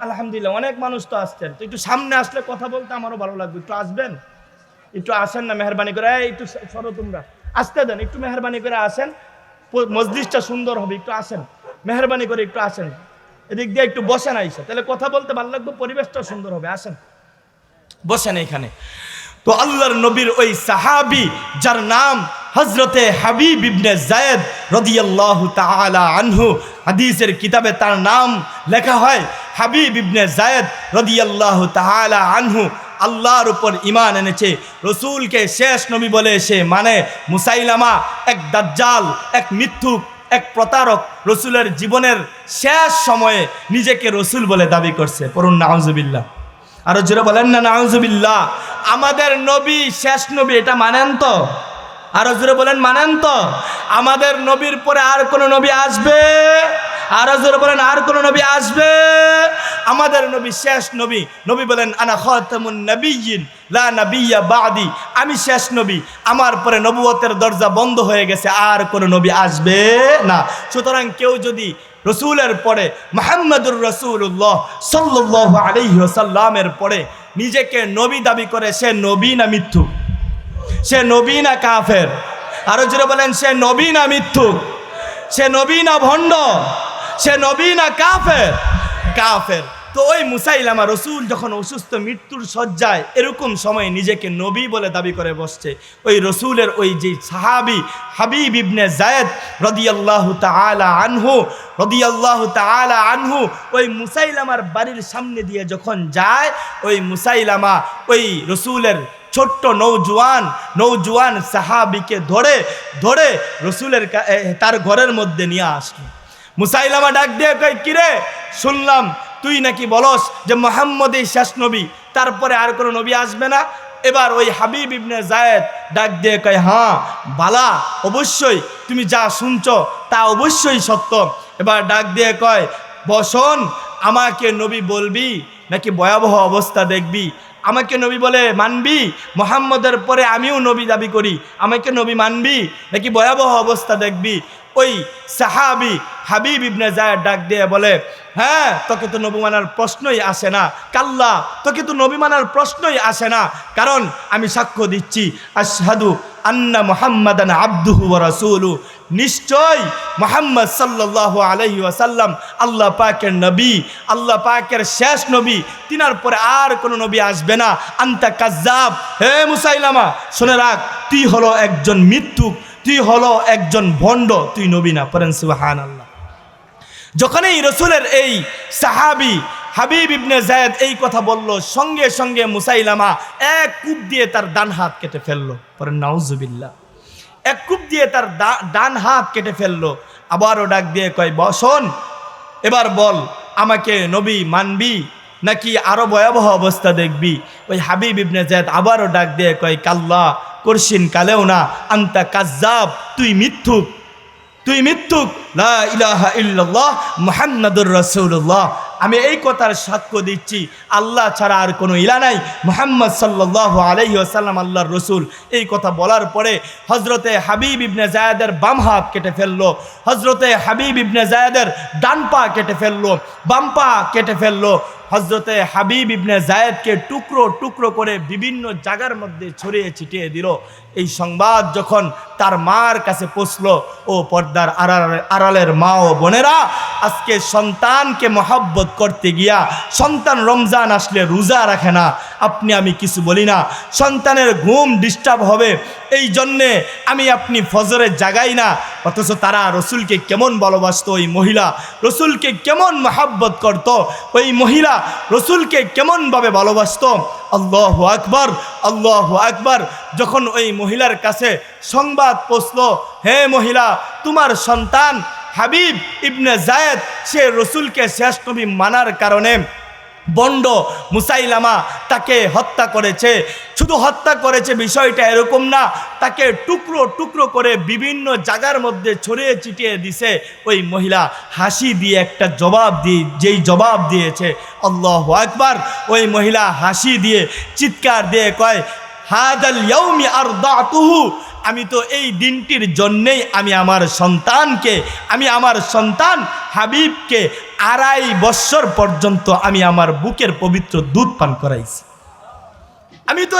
আলহামদুলিল্লাহ, অনেক মানুষ তো আসছেন, তো একটু সামনে আসলে কথা বলতে আমারও ভালো লাগবে। একটু আসবেন, একটু আসেন না মেহরবানি করে, একটু সরো, তোমরা আসতে দেন, একটু মেহরবানি করে আসেন, মজলিসটা সুন্দর হবে, একটু আসেন, মেহরবানি করে একটু আসেন, এদিক দিয়ে একটু বসেন আইসা, তাহলে কথা বলতে ভালো লাগবে, পরিবেশটা সুন্দর হবে, আসেন বসেন এখানে। তো আল্লাহর নবীর ওই সাহাবী যার নাম হযরতে হাবিব ইবনে যায়েদ রাদিয়াল্লাহু তাআলা আনহু, হাদিসের কিতাবে তার নাম লেখা হয় হাবিব ইবনে যায়েদ রাদিয়াল্লাহু তাআলা আনহু। আল্লাহর উপর ঈমান এনেছে, রসুলকে শেষ নবী বলে সে মানে। মুসাইলামা এক দাজ্জাল, এক মিথ্যুক, এক প্রতারক, রসুলের জীবনের শেষ সময়ে নিজেকে রসুল বলে দাবি করছে। পড়ুন নাউজুবিল্লাহ, আরো জোরে বলেন না নাউজুবিল্লাহ। আমাদের নবী শেষ নবী, এটা মানেন তো? আরো জোরে বলেন, মানেন তো? আমাদের নবীর পরে আর কোন নবী আসবে? আরো জোরে বলেন, আর কোন নবী আসবে? আমাদের নবী শেষ নবী। নবী বলেন, আনা খাতামুন নবিয়্যিন লা নাবিয়্যা বাদি, আমি শেষ নবী, আমার পরে নবুয়তের দরজা বন্ধ হয়ে গেছে, আর কোন নবী আসবে না। সুতরাং কেউ যদি রসুলের পরে মুহাম্মদুর রাসূলুল্লাহ সাল্লাল্লাহু আলাইহি ওয়াসাল্লামের পরে নিজেকে নবী দাবি করে, সে নবী না মিথ্যুক? সে নবী না কাফের? আরো জোরে বলেন, সে নবী না মিথ্যুক? সে নবী না ভণ্ড? সে নবী না কাফের? কাফের। তো ওই মুসাইলামা রসুল যখন অসুস্থ মৃত্যুর শয্যায় এরকম সময় নিজেকে নবী বলে দাবি করে বসছে, ওই রসুলের ওই যে সাহাবী হাবিব ইবনে যায়েদ রাদিয়াল্লাহু তাআলা আনহু ওই মুসাইলামার বাড়ির সামনে দিয়ে যখন যায়, ওই মুসাইলামা ওই রসুলের ছোট্ট নৌজওয়ান সাহাবীকে ধরে রসুলের তার ঘরের মধ্যে নিয়ে আসলো। মুসাইলামা ডাক দিয়ে কয়, কিরে শুনলাম তুই নাকি বলস যে মুহাম্মদই শেষ নবী, তারপরে আর কোনো নবী আসবে না। এবার ওই হাবিব ইবনে যায়েদ ডাক দিয়ে কয়, হ্যাঁ বালা, অবশ্যই তুমি যা শুনছো তা অবশ্যই সত্য। এবার ডাক দিয়ে কয়, বসন আমাকে নবী বলবি নাকি ভয়াবহ অবস্থা দেখবি? আমাকে নবী বলে মানবি? মুহাম্মদের পরে আমিও নবী দাবি করি, আমাকে নবী মানবি নাকি ভয়াবহ অবস্থা দেখবি? ওই সাহাবী হাবিব ইবনে যায়েদ ডাক দিয়ে বলে, হ্যাঁ তোকে তো নবী মানার প্রশ্নই আসে না, কাল্লা তোকে তো নবী মানার প্রশ্নই আসে না, কারণ আমি সাক্ষ্য দিচ্ছি আশহাদু আন্না মুহাম্মাদান আবদুহু ওয়া রাসূলুহু, নিশ্চয় মুহাম্মদ সাল্লাল্লাহু আলাইহি ওয়াসাল্লাম আল্লাহ পাকের নবী, আল্লাহ পাকের শেষ নবী, তিনার পরে আর কোনো নবী আসবে না। আনতা কাজ্জাব, হে মুসাইলামা শুনে রাখ, তুই হলো একজন মিথ্যুক, তুই হলো একজন ভণ্ড, তুই নবী না। পড়েন সুবহানাল্লাহ। যখন এই রসুলের এই সাহাবী হাবিব ইবনে যায়েদ এই কথা বলল, সঙ্গে সঙ্গে মুসাইলামা এক কূপ দিয়ে তার ডান হাত কেটে ফেললো। পড়েন নাউজুবিল্লাহ। এক কূপ দিয়ে তার ডান হাত কেটে ফেললো। আবারও ডাক দিয়ে কয়, বসন এবার বল আমাকে নবী মানবি নাকি আরো ভয়াবহ অবস্থা দেখবি? ওই হাবিব ইবনে যায়েদ আবারও ডাক দিয়ে কয়, কাল্লা করসিন কালেও না, আনতা কাজ্জাব, তুই মিথ্যুক, তুই মিথ্যুক, লা ইলাহা ইল্লাল্লাহ মুহাম্মাদুর রাসূলুল্লাহ, আমি এই কথার সাক্ষ্য দিচ্ছি আল্লাহ ছাড়া আর কোনো ইলা নাই, মুহাম্মদ সাল্লাল্লাহু আলাইহি ওয়াসাল্লাম আল্লাহর রসুল। এই কথা বলার পরে হজরতে হাবিব ইবনে যায়েদের বাম হাত কেটে ফেললো, হজরতে হাবিব ইবনে যায়েদের ডান পা কেটে ফেললো, বাম পা কেটে ফেললো। হজরতে হাবিব ইবনে যায়েদকে টুকরো টুকরো করে বিভিন্ন জায়গার মধ্যে ছড়িয়ে ছিটিয়ে দিল। এই সংবাদ যখন তার মার কাছে পৌঁছলো, ও পর্দার আড়ালের মা ও বোনেরা, আজকে সন্তানকে মহব্বত করতে গিয়া সন্তান রমজান আসলে রোজা রাখে না, আপনি আমি কিছু বলি না, সন্তানের ঘুম ডিস্টার্ব হবে এই জন্যে আমি আপনি ফজরে জাগাই না, অথচ তারা রসুলকে কেমন ভালোবাসত, ওই মহিলা রসুলকে কেমন মহব্বত করত, ওই মহিলা রসুলকে কেমনভাবে ভালোবাসত। আল্লাহু আকবার, আল্লাহু আকবার। যখন ওই মহিলার কাছে সংবাদ পৌঁছলো, হে মহিলা, তোমার সন্তান হাবিব ইবনে যায়েদ সে রসুলকে শেষ নবী মানার কারণে বন্ড মুসাইলামা তাকে হত্যা করেছে। শুধু হত্যা করেছে বিষয়টা এরকম না, তাকে টুকরো টুকরো করে বিভিন্ন জায়গার মধ্যে ছড়িয়ে ছিটিয়ে দিছে। ওই মহিলা হাসি দিয়ে একটা জবাব যেই জবাব দিয়েছে, আল্লাহু আকবার, ওই মহিলা হাসি দিয়ে চিৎকার দিয়ে কয়, হাদাল ইয়াউমি আরদাতুহু, আমি তো এই দিনটির জন্যেই আমি আমার সন্তান হাবিবকে 2.5 বৎসর পর্যন্ত আমি আমার বুকের পবিত্র দুধ পান করাইছি। আমি তো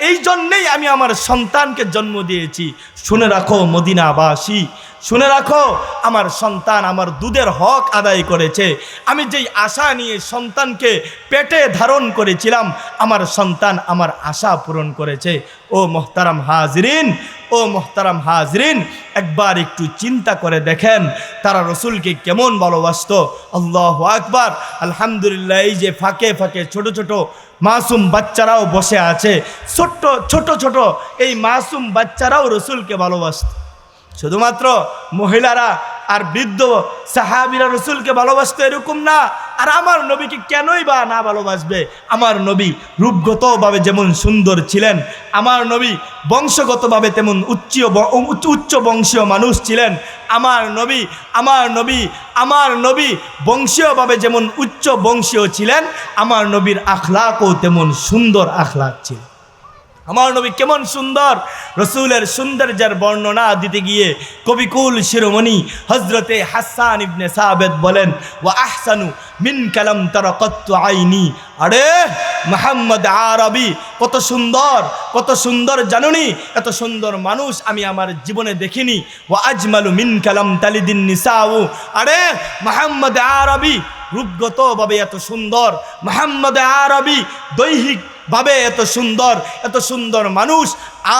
এই জন্যেই আমি আমার সন্তানকে জন্ম দিয়েছি। শুনে রাখো মদিনাবাসী, শুনে রাখো, আমার সন্তান আমার দুধের হক আদায় করেছে। আমি যেই আশা নিয়ে সন্তানকে পেটে ধারণ করেছিলাম, আমার সন্তান আমার আশা পূরণ করেছে। ও মোহতারাম হাজরিন, ও মোহতারাম হাজরিন, একবার একটু চিন্তা করে দেখেন তারা রসুলকে কেমন ভালোবাসত। আল্লাহু আকবার, আলহামদুলিল্লাহ। এই যে ফাঁকে ফাঁকে ছোট ছোট মাসুম বাচ্চারাও বসে আছে, ছোট ছোট এই মাসুম বাচ্চারাও রসুলকে ভালোবাসত। শুধুমাত্র মহিলারা আর বৃদ্ধ সাহাবীরা রসুলকে ভালোবাসতো এরকম না। আর আমার নবীকে কেনই বা না ভালোবাসবে? আমার নবী রূপগতভাবে যেমন সুন্দর ছিলেন, আমার নবী বংশগতভাবে তেমন উচ্চ বংশীয় মানুষ ছিলেন। আমার নবী বংশীয়ভাবে যেমন উচ্চ বংশীয় ছিলেন, আমার নবীর আখলাকও তেমন সুন্দর আখলাক ছিল। আমার নবী কেমন সুন্দর! রসুলের সৌন্দর্যের বর্ণনা দিতে গিয়ে কবিকুল শিরোমণি হজরতে হাসান ইবনে সাবেত বলেন, ওয়া আহসানু মিন কালাম তারাকাতু আইনি। আরে মুহাম্মদ আরবি কত সুন্দর জানুনি, এত সুন্দর মানুষ আমি আমার জীবনে দেখিনি। ওয়া আজমালু মিন কালাম তালিদিন নিসাউ। আরে মুহাম্মদ আরবি রূপগতভাবে এত সুন্দর, মুহাম্মদ আরবি দৈহিকভাবে এত সুন্দর মানুষ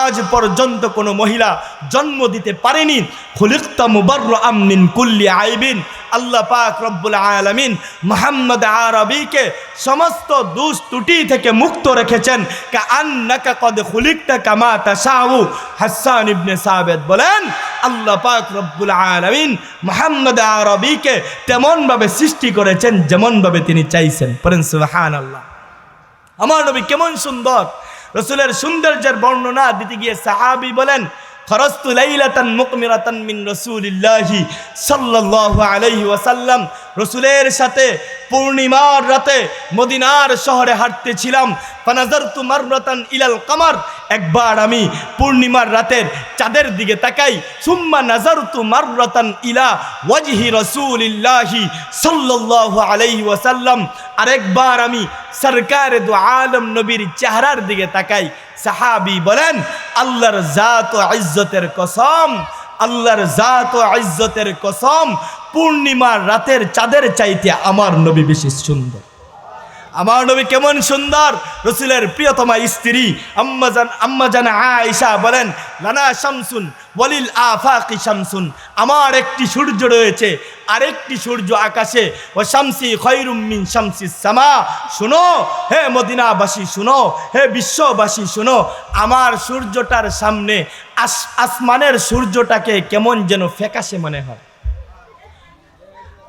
আজ পর্যন্ত কোনো মহিলা জন্ম দিতে পারেনি। খুলিকতা মুবাররাআম মিন কুল্লি আইবিন, আল্লাহ পাক রব্বুল আলামিন মুহাম্মদ আরবিকে সমস্ত দোষ ত্রুটি থেকে মুক্ত রেখেছেন। কাআন্নাকা কদ খুলিকতা কামা তাশাউ। হাসান ইবনে সাবিত বলেন আল্লাহ পাক রব্বুল আলামিন মুহাম্মদ আরবিকে তেমনভাবে সৃষ্টি করেছেন যেমনভাবে তিনি চাইছেন। পড়েন সুবহানাল্লাহ। আমার নবী কেমন সুন্দর! রসুলের সৌন্দর্যের বর্ণনা দিতে গিয়ে সাহাবী বলেন, খরস্তু লাইলাতান মুকমিরাতান মিন রাসূলিল্লাহি সাল্লাল্লাহু আলাইহি ওয়াসাল্লাম, রসুলের সাথে পূর্ণিমার রাতে মদিনার শহরে হাঁটতেছিলাম। ফানাজারতু মাররাতান ইলাল কামার, একবার আমি পূর্ণিমার রাতের চাঁদের দিকে তাকাই। সুম্মা নাজারতু মাররাতান ইলা ওয়াজহি রাসূলিল্লাহি সাল্লাল্লাহু আলাইহি ওয়াসাল্লাম, আরেকবার আমি সরকারে দু আলম নবীর চেহারার দিকে তাকাই। সাহাবী বলেন আল্লাহর জাত ও ইজ্জতের কসম, আল্লাহর জাত ও ইজ্জতের কসম, পূর্ণিমার রাতের চাঁদের চাইতে আমার নবী বেশি সুন্দর। আমার নবী কেমন সুন্দর! রসুলের প্রিয়তমা স্ত্রী আম্মাজান আয়েশা বলেন, লানা শামসুন ওয়ালিল আফাকি শামসুন, আমার একটি সূর্য রয়েছে, আরেকটি সূর্য আকাশে। ও শামসি খৈরুম মিন শামসিস সামা, শুনো হে মদিনাবাসী, শুনো হে বিশ্ববাসী, শুনো, আমার সূর্যটার সামনে আসমানের সূর্যটাকে কেমন যেন ফ্যাকাশে মনে হয়।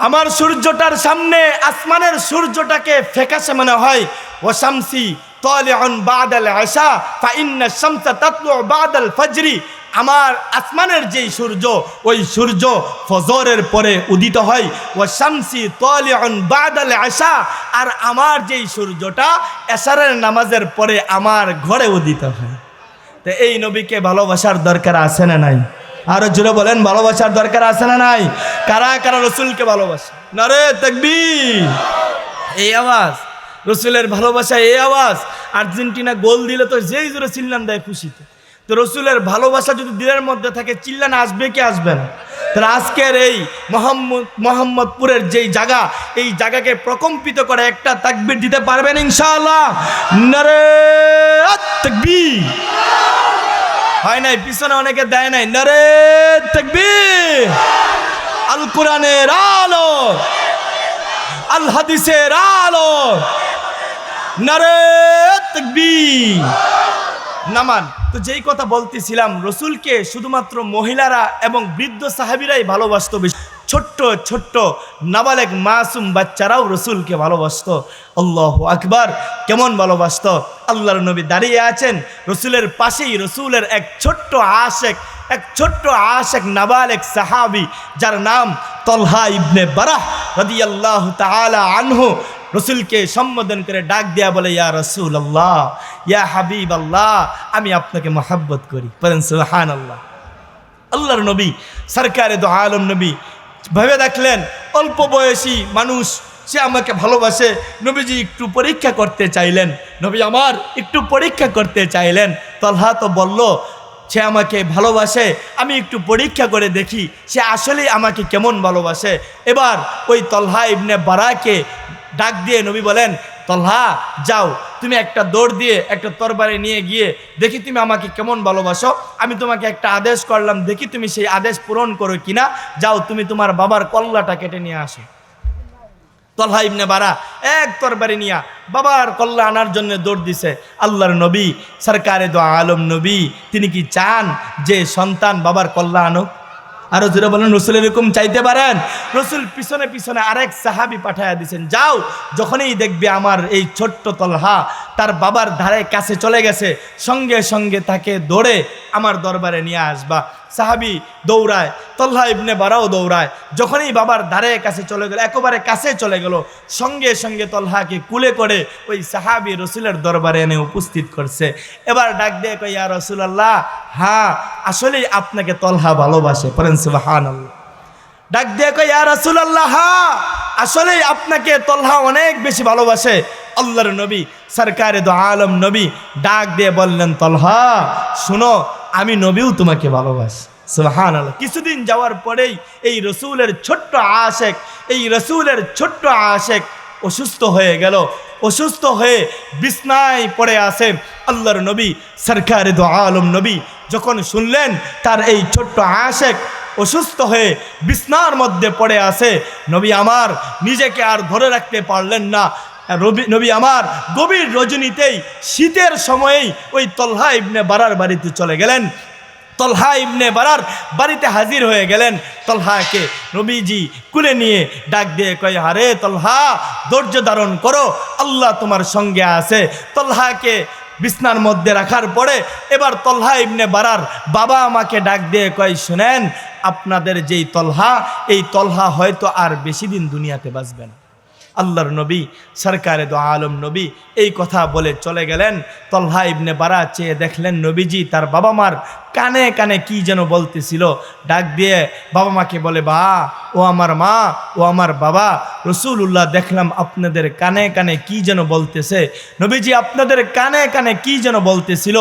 আমার সূর্যটার সামনে আসমানের সূর্যটাকে ফ্যাকাশে মনে হয়। ও শামসি তালিউন বাদাল ইশা ফা ইন্না শামসা তাতলু বাদাল ফজরি, আমার আসমানের যেই সূর্য, ওই সূর্য ফজরের পরে উদিত হয়। ও শামসি তালিউন বাদাল ইশা, আর আমার যেই সূর্যটা এশারের নামাজের পরে আমার ঘরে উদিত হয়। তো এই নবীকে ভালোবাসার দরকার আছে না নাই? আরো জোরে বলেন, ভালোবাসার দরকার আছে না নাই? কারা কারা রসুলকে ভালোবাসে? নারে তাকবীর! এই আওয়াজ, রসুলের ভালোবাসা এই আওয়াজ। আর্জেন্টিনা গোল দিলে তো যেই জোরে চিল্লান দেয় খুশিতে। তো রসুলের ভালোবাসা যদি দিলের মধ্যে থাকে, চিল্লান আসবে কি আসবে না? তাহলে আজকের এই মোহাম্মদপুরের যেই জায়গা, এই জায়গাকে প্রকম্পিত করে একটা তাকবীর দিতে পারবেন ইনশাআল্লাহ? নারে তাকবীর! হয় নাই, পিছনে অনেকে দেয় নাই। নারে তাকবীর! আল কোরআনের আলো, আল হাদিসের আলো, নারে তাকবীর! নামান। তো যেই কথা বলতেছিলাম, রসুলকে শুধুমাত্র মহিলারা এবং বৃদ্ধ সাহাবীরাই ভালোবাসত বেশি। ছোট্ট ছোট্ট নাবালেগ মাসুম বাচ্চারাও রসুলকে ভালোবাসত। আল্লাহু আকবার! কেমন ভালোবাসত! আল্লাহর নবী দাঁড়িয়ে আছেন, রসুলের পাশেই রসুলের এক ছোট্ট আশেক নাবালেগ সাহাবী, যার নাম তলহা ইবনে বারাহ রাদিয়াল্লাহু তাআলা আনহু, রসুলকে সম্বোধন করে ডাক দেয়া বলে, ইয়া রাসূলুল্লাহ, ইয়া হাবিবাল্লাহ, আমি আপনাকে মহব্বত করি। বলেন সুবহানাল্লাহ। আল্লাহর নবী সরকারে দু আলম নবী ভেবে দেখলেন অল্প বয়সী মানুষ, সে আমাকে ভালোবাসে। নবীজি একটু পরীক্ষা করতে চাইলেন, নবী আমার একটু পরীক্ষা করতে চাইলেন। তলহা তো বলল সে আমাকে ভালোবাসে, আমি একটু পরীক্ষা করে দেখি সে আসলেই আমাকে কেমন ভালোবাসে। এবার ওই তলহা ইবনে বারাকে ডাক দিয়ে নবী বলেন, তলহা যাও, তুমি একটা দৌড় দিয়ে একটা তরবারি নিয়ে গিয়ে দেখি তুমি আমাকে কেমন ভালোবাসো। আমি তোমাকে একটা আদেশ করলাম, দেখি তুমি সেই আদেশ পূরণ করো কিনা। যাও, তুমি তোমার বাবার কল্লাটা কেটে নিয়ে আসো। তলহা ইবনে বারা এক তরবারি নিয়া বাবার কল্লা আনার জন্য দৌড় দিছে। আল্লাহর নবী সরকারে দু আলম নবী, তিনি কি চান যে সন্তান বাবার কল্লা আনুক? আরো জোরে বলেন, রসুল এরকম চাইতে পারেন? রসুল পিছনে পিছনে আরেক সাহাবী পাঠাইয়া দিয়েছেন, যাও, যখনই দেখবে আমার এই ছোট্ট তলহা তার বাবার ধারে কাছে চলে গেছে, সঙ্গে সঙ্গে তাকে দৌড়ে আমার দরবারে নিয়ে আসবা। সাহাবী দৌড়ায়, তলহা ইবনে বারাও দৌড়ায়। যখনই বাবার ধারে কাছে চলে গেল, একেবারে কাছে চলে গেল, সঙ্গে সঙ্গে তলহাকে কুলে করে ওই সাহাবী রসুলের দরবারে এনে উপস্থিত করছে। এবার ডাক দিয়ে কই, ইয়া রাসূলুল্লাহ, হ্যাঁ আসলেই আপনাকে তলহা ভালোবাসে। পড়েন সুবহানাল্লাহ। ডাক দিয়ে কই, ইয়া রাসূলুল্লাহ, হ্যাঁ আসলেই আপনাকে তলহা অনেক বেশি ভালোবাসে। আল্লাহর নবী সরকারে দু আলম নবী ডাক দিয়ে বললেন, তলহা শুনো, আমি নবীও তোমাকে ভালোবাসি। সুবহানাল্লাহ। কিছুদিন যাওয়ার পরেই এই রসুলের ছোট্ট আশেক অসুস্থ হয়ে গেল। অসুস্থ হয়ে বিছনায় পড়ে আছে। আল্লাহর নবী সরকারে দো আলম নবী যখন শুনলেন তার এই ছোট্ট আশেক অসুস্থ হয়ে বিছনার মধ্যে পড়ে আছে, নবী আমার নিজেকে আর ধরে রাখতে পারলেন না। নবী আমার গভীর রজনীতেই শীতের সময়েই ওই তলহা ইবনে বারার বাড়িতে চলে গেলেন। তলহা ইবনে বারার বাড়িতে হাজির হয়ে গেলেন। তলহাকে নবীজি কুলে নিয়ে ডাক দিয়ে কয়, আরে তলহা, ধৈর্য ধারণ করো, আল্লাহ তোমার সঙ্গে আছে। তলহাকে বিছনার মধ্যে রাখার পরে এবার তলহা ইবনে বারার বাবা আমাকে ডাক দিয়ে কয়, শুনেন, আপনাদের যেই তলহা, এই তলহা হয়তো আর বেশি দিন দুনিয়াতে বাঁচবে না। আল্লাহর নবী সরকারে দো আলম নবী এই কথা বলে চলে গেলেন। তলহা ইবনে বারা চেয়ে দেখলেন নবীজি তার বাবা মার কানে কানে কি যেন বলতেছিল। ডাক দিয়ে বাবা মাকে বলে, বা ও আমার মা, ও আমার বাবা, রসুল্লাহ দেখলাম আপনাদের কানে কানে কি যেন বলতেছে। নবীজি আপনাদের কানে কানে কি যেন বলতেছিল,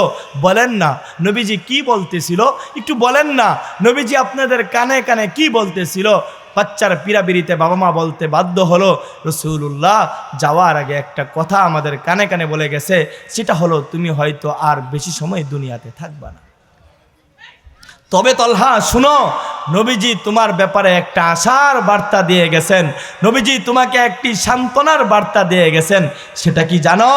বলেন না নবীজি কি বলতেছিল, একটু বলেন না নবীজি আপনাদের কানে কানে কি বলতেছিল। বাচ্চার পিরাবিরিতে বাবা মা বলতে বাধ্য হলো, রসুল্লাহ যাওয়ার আগে একটা কথা আমাদের কানে কানে বলে গেছে, সেটা হলো তুমি হয়তো আর বেশি সময় দুনিয়াতে থাকবা না। তবে তলহা শুনো, নবীজি তোমার ব্যাপারে একটা আশার বার্তা দিয়ে গেছেন, নবীজি তোমাকে একটি সান্ত্বনার বার্তা দিয়ে গেছেন। সেটা কি জানো?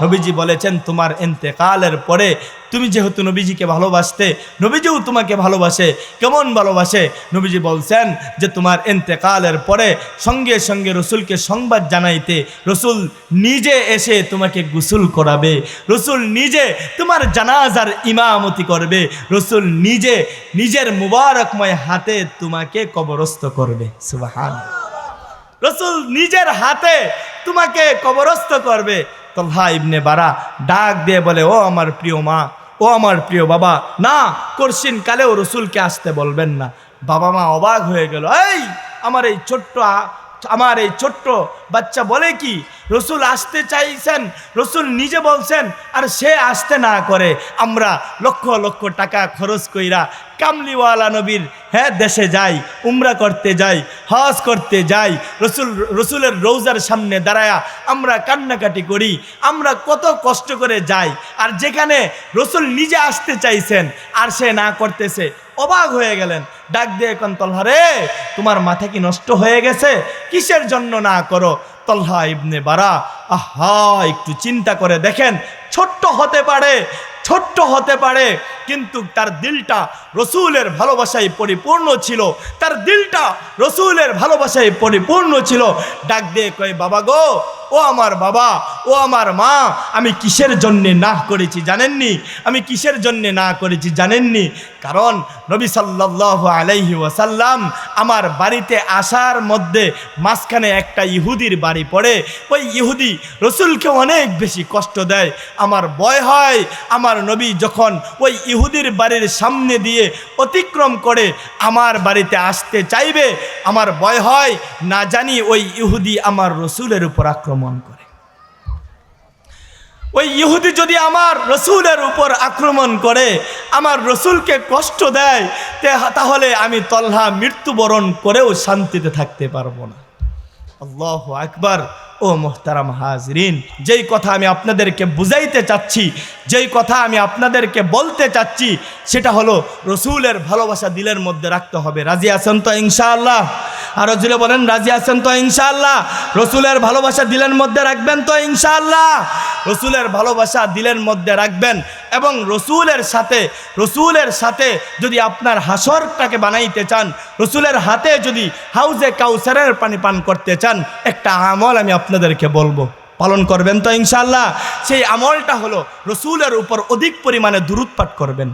নবীজি বলেছেন তোমার ইন্তেকালের পরে তুমি যেহেতু নবীজিকে ভালোবাসতে, নবীজিও তোমাকে ভালোবাসে। কেমন ভালোবাসে? নবীজি বলছেন যে তোমার ইন্তেকালের পরে সঙ্গে সঙ্গে রসুলকে সংবাদ জানাইতে, রসুল নিজে এসে তোমাকে গোসল করাবে, রসুল নিজে তোমার জানাজার ইমামতি করবে, রসুল নিজে নিজের মুবারকময় হাতে তোমাকে কবরস্থ করবে। সুবহানাল্লাহ। রসুল নিজের হাতে তোমাকে কবরস্থ করবে। তলহা ইবনে বারা ডাক দিয়ে বলে, ও আমার প্রিয় মা, ও আমার প্রিয় বাবা, না করছিন কালেও রসুলকে আসতে বলবেন না। বাবা মা অবাক হয়ে গেল, এই আমার এই ছোট্ট বাচ্চা বলে কি, রসুল আসতে চাইছেন, রসুল নিজে বলছেন, আর সে আসতে না করে। আমরা লক্ষ লক্ষ টাকা খরচ কইরা কামলিওয়ালা নবীর দেশে যাই, উমরা করতে যাই, হজ করতে যাই, রসুলের রৌজার সামনে দাঁড়ায়া আমরা কান্নাকাটি করি, আমরা কত কষ্ট করে যাই, আর যেখানে রসুল নিজে আসতে চাইছেন আর সে না করতেছে। অবাক হয়ে গেলেন। ডাক দিয়ে এখন, তলহা রে, তোমার মাথা কি নষ্ট হয়ে গেছে? কিসের জন্য না করো? তলহা ইবনে বারা একটু চিন্তা করে দেখেন, ছোট্ট হতে পারে কিন্তু তার দিলটা রসুলের ভালোবাসায় পরিপূর্ণ ছিল, তার দিলটা রসুলের ভালোবাসায় পরিপূর্ণ ছিল। ডাক দিয়ে কয়, বাবা গো, ও আমার বাবা, ও আমার মা, আমি কিসের জন্যে না করেছি জানেননি? আমি কিসের জন্যে না করেছি জানেননি? কারণ নবী সাল্লাল্লাহু আলাইহি ওয়াসাল্লাম আমার বাড়িতে আসার মধ্যে মাঝখানে একটা ইহুদির বাড়ি পড়ে। ওই ইহুদি রসুলকে অনেক বেশি কষ্ট দেয়। আমার ভয় হয় আমার নবী যখন ওই ইহুদির বাড়ির সামনে দিয়ে অতিক্রম করে আমার বাড়িতে আসতে চাইবে, আমার ভয় হয় না জানি ওই ইহুদি আমার রসুলের উপর আক্রমণ করে। ওই ইহুদি যদি আমার রসুলের উপর আক্রমণ করে, আমার রসুলকে কষ্ট দেয়, তাহলে আমি তলহা মৃত্যুবরণ করেও শান্তিতে থাকতে পারবো না। আল্লাহু আকবার। ও মুহতারাম হাজরিন, যেই কথা আমি আপনাদেরকে বুঝাইতে চাচ্ছি, যেই কথা আমি আপনাদেরকে বলতে চাচ্ছি, সেটা হলো রসুলের ভালোবাসা দিলের মধ্যে রাখতে হবে। রাজি আছেন তো ইনশাআল্লাহ? আরো জোরে বলেন, রাজি আছেন তো ইনশাআল্লাহ? রসুলের ভালোবাসা দিলের মধ্যে রাখবেন তো ইনশাআল্লাহ? রসুলের ভালোবাসা দিলের মধ্যে রাখবেন এবং রসুলের সাথে যদি আপনার হাসরটাকে বানাইতে চান, রসুলের হাতে যদি হাউজে কাউসারের পানি পান করতে চান, একটা আমল আমি আপনাদেরকে বলবো, পালন করবেন তো ইনশাআল্লাহ? সেই আমলটা হলো রসুলের উপর অধিক পরিমাণে দুরূদ পাঠ করবেন।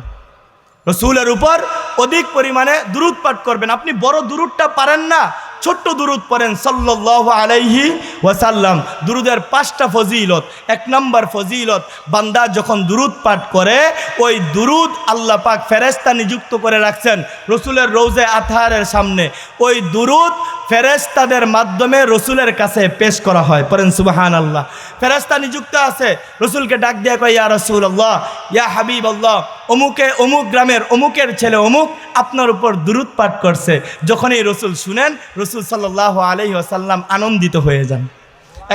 রসুলের উপর অধিক পরিমাণে দুরূদ পাঠ করবেন। আপনি বড় দুরূদটা পারেন না, ছোট্ট দুরুদ পড়েন সাল্লাল্লাহু আলাইহি ওয়াসাল্লাম। দুরুদের 5টা ফজিলত। 1 নম্বর ফজিলত, বান্দা যখন দুরুদ পাঠ করে ওই দুরুদ আল্লাহ পাক ফেরেশতা নিযুক্ত করে রাখছেন রসুলের রওজে আতহারের সামনে। ওই দুরুদ ফেরেশতাদের মাধ্যমে রসুলের কাছে পেশ করা হয়। পড়েন সুবহানাল্লাহ। ফেরেশতা নিযুক্ত আছে, রসুলকে ডাক দিয়ে কয় ইয়া রাসূলুল্লাহ, ইয়া হাবিবাল্লাহ, অমুক গ্রামের অমুকের ছেলে অমুক আপনার উপর দুরুদ পাঠ করছে। যখনই রসুল শুনেন, রসুল সাল্লাল্লাহু আলাইহি ওয়াসাল্লাম আনন্দিত হয়ে যান।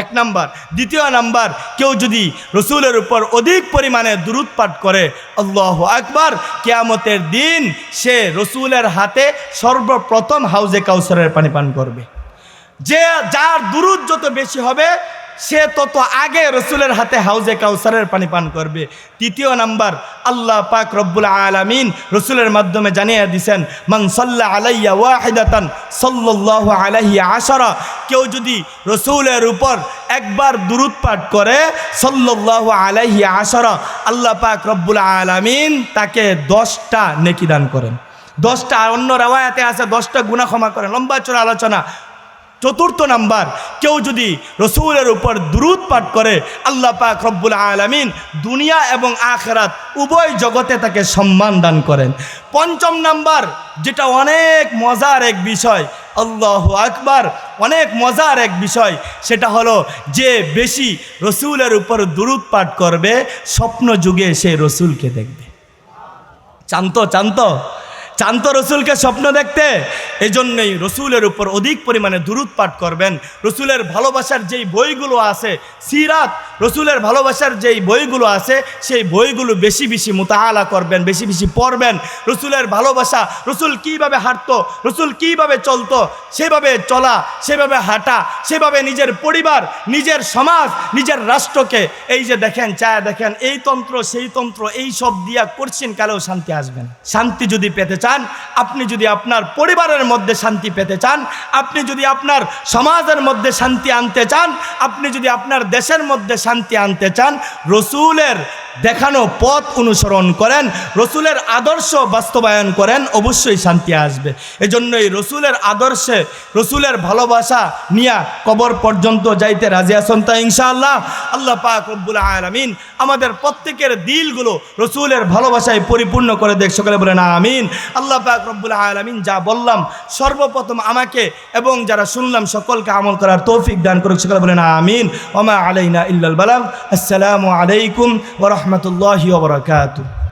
1 নাম্বার। 2 নাম্বার, কেউ যদি রসুলের উপর অধিক পরিমাণে দুরুদ পাঠ করে, আল্লাহু আকবার, কিয়ামতের দিন সে রসুলের হাতে সর্বপ্রথম হাউজে কাউসারের পানি পান করবে। যার দুরুদ যত বেশি হবে সে তত আগে রসুলের হাতে হাউজে কাউসারের পানি পান করবে। 3 নাম্বার, আল্লাহ পাক রব্বুল আলামিন রসুলের মাধ্যমে জানিয়ে দিয়েছেন, মান সাল্লা আলাইয়া ওয়াহিদাতান সাল্লাল্লাহু আলাইহি আশারা, কেউ যদি রসুলের উপর একবার দুরুদ পাঠ করে সাল্লাল্লাহু আলাইহি আশারা, আল্লাহ পাক রব্বুল আলামিন তাকে 10টা নেকি দান করেন। 10টা, অন্য রাওয়ায়াতে আছে 10টা গুনাহ ক্ষমা করেন। লম্বা চড়া আলোচনা। 4 নাম্বার, কেউ যদি রসুলের উপর দুরুদ পাঠ করে আল্লাহ পাক রব্বুল আলামিন দুনিয়া এবং আখিরাত উভয় জগতে তাকে সম্মান দান করেন। 5 নাম্বার, যেটা অনেক মজার এক বিষয়, আল্লাহু আকবার, অনেক মজার এক বিষয়, সেটা হলো যে বেশি রসুলের উপর দুরুদ পাঠ করবে স্বপ্ন যুগে সে রসুলকে দেখবে। চান্ত রসুলকে স্বপ্ন দেখতে। এজন্যই রসুলের উপর অধিক পরিমাণে দুরুদ পাঠ করবেন। রসুলের ভালোবাসার যেই বইগুলো আছে, সিরাত, রসুলের ভালোবাসার যেই বইগুলো আছে সেই বইগুলো বেশি বেশি মুতাআলা করবেন, বেশি বেশি পড়বেন। রসুলের ভালোবাসা, রসুল কীভাবে হাঁটতো, রসুল কীভাবে চলতো, সেভাবে চলা, সেভাবে হাঁটা, সেভাবে নিজের পরিবার, নিজের সমাজ, নিজের রাষ্ট্রকে, এই যে দেখেন, চায় দেখেন, এই তন্ত্র সেই তন্ত্র, এই সব দিয়া করছেন, কালেও শান্তি আসবে না। শান্তি যদি পেতে চান, আপনি যদি আপনার পরিবারের মধ্যে শান্তি পেতে চান, আপনি যদি আপনার সমাজের মধ্যে শান্তি আনতে চান, আপনি যদি আপনার দেশের মধ্যে শান্তি আনতে চান, রসুলের দেখানো পথ অনুসরণ করেন, রসুলের আদর্শ বাস্তবায়ন করেন, অবশ্যই শান্তি আসবে। এজন্যই রসুলের আদর্শে, রসুলের ভালোবাসা নিয়ে কবর পর্যন্ত যাইতে রাজি আছেন তা ইনশাআল্লাহ। আল্লাহ পাক রব্বুল আলামিন আমাদের প্রত্যেকের দিলগুলো রসুলের ভালোবাসায় পরিপূর্ণ করে দেখ, সকলে বলেন আমিন। আল্লাহ পাক রব্বুল আলামিন যা বললাম সর্বপ্রথম আমাকে এবং যারা শুনলাম সকলকে আমল করার তৌফিক দান করুক, সকলে বলেন আমিন। ওয়া মা আলাইনা ইল্লাল বালাগ। আসসালামু আলাইকুম ওয়া রাহমাতুল্লাহি ওয়া বারাকাতুহু।